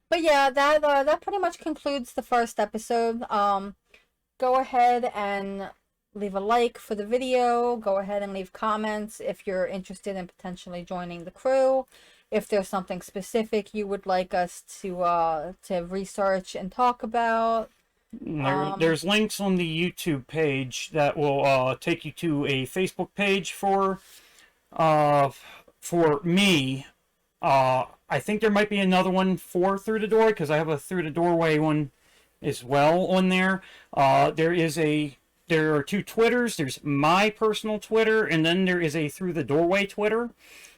But yeah, that pretty much concludes the first episode. Go ahead and leave a like for the video. Go ahead and leave comments if you're interested in potentially joining the crew. if there's something specific you would like us to research and talk about. There's links on the YouTube page that will take you to a Facebook page for me. I think there might be another one for Through the Door, because I have a Through the Doorway one as well on there. There are two Twitters. There's my personal Twitter, and then there is a Through the Doorway Twitter.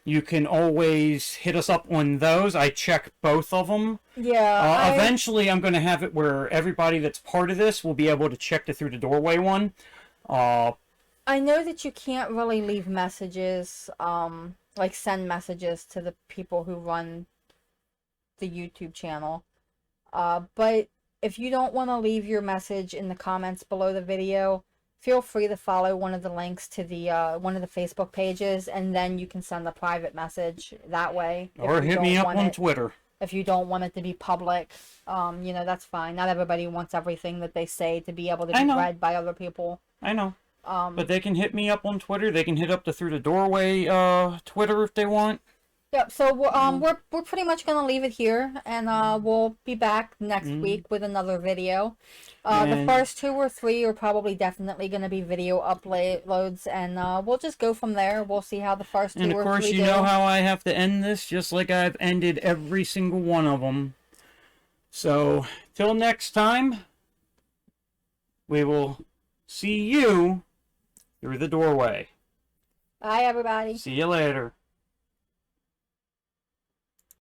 You can always hit us up on those. I check both of them. Yeah. Eventually, I'm going to have it where everybody that's part of this will be able to check the Through the Doorway one. I know that you can't really leave messages, like send messages to the people who run the YouTube channel. But if you don't want to leave your message in the comments below the video, feel free to follow one of the links to the one of the Facebook pages, and then you can send a private message that way. Or hit me up on Twitter. If you don't want it to be public, you know, that's fine. Not everybody wants everything that they say to be able to be read by other people. I know. But they can hit me up on Twitter. They can hit up the Through the Doorway Twitter if they want. Yep. So we're pretty much gonna leave it here, and we'll be back next week with another video. The first 2 or 3 are probably definitely gonna be video uploads, and we'll just go from there. We'll see how the first 2 or 3 do. And of course, you know how I have to end this, just like I've ended every single one of them. So till next time, we will see you through the doorway. Bye, everybody. See you later.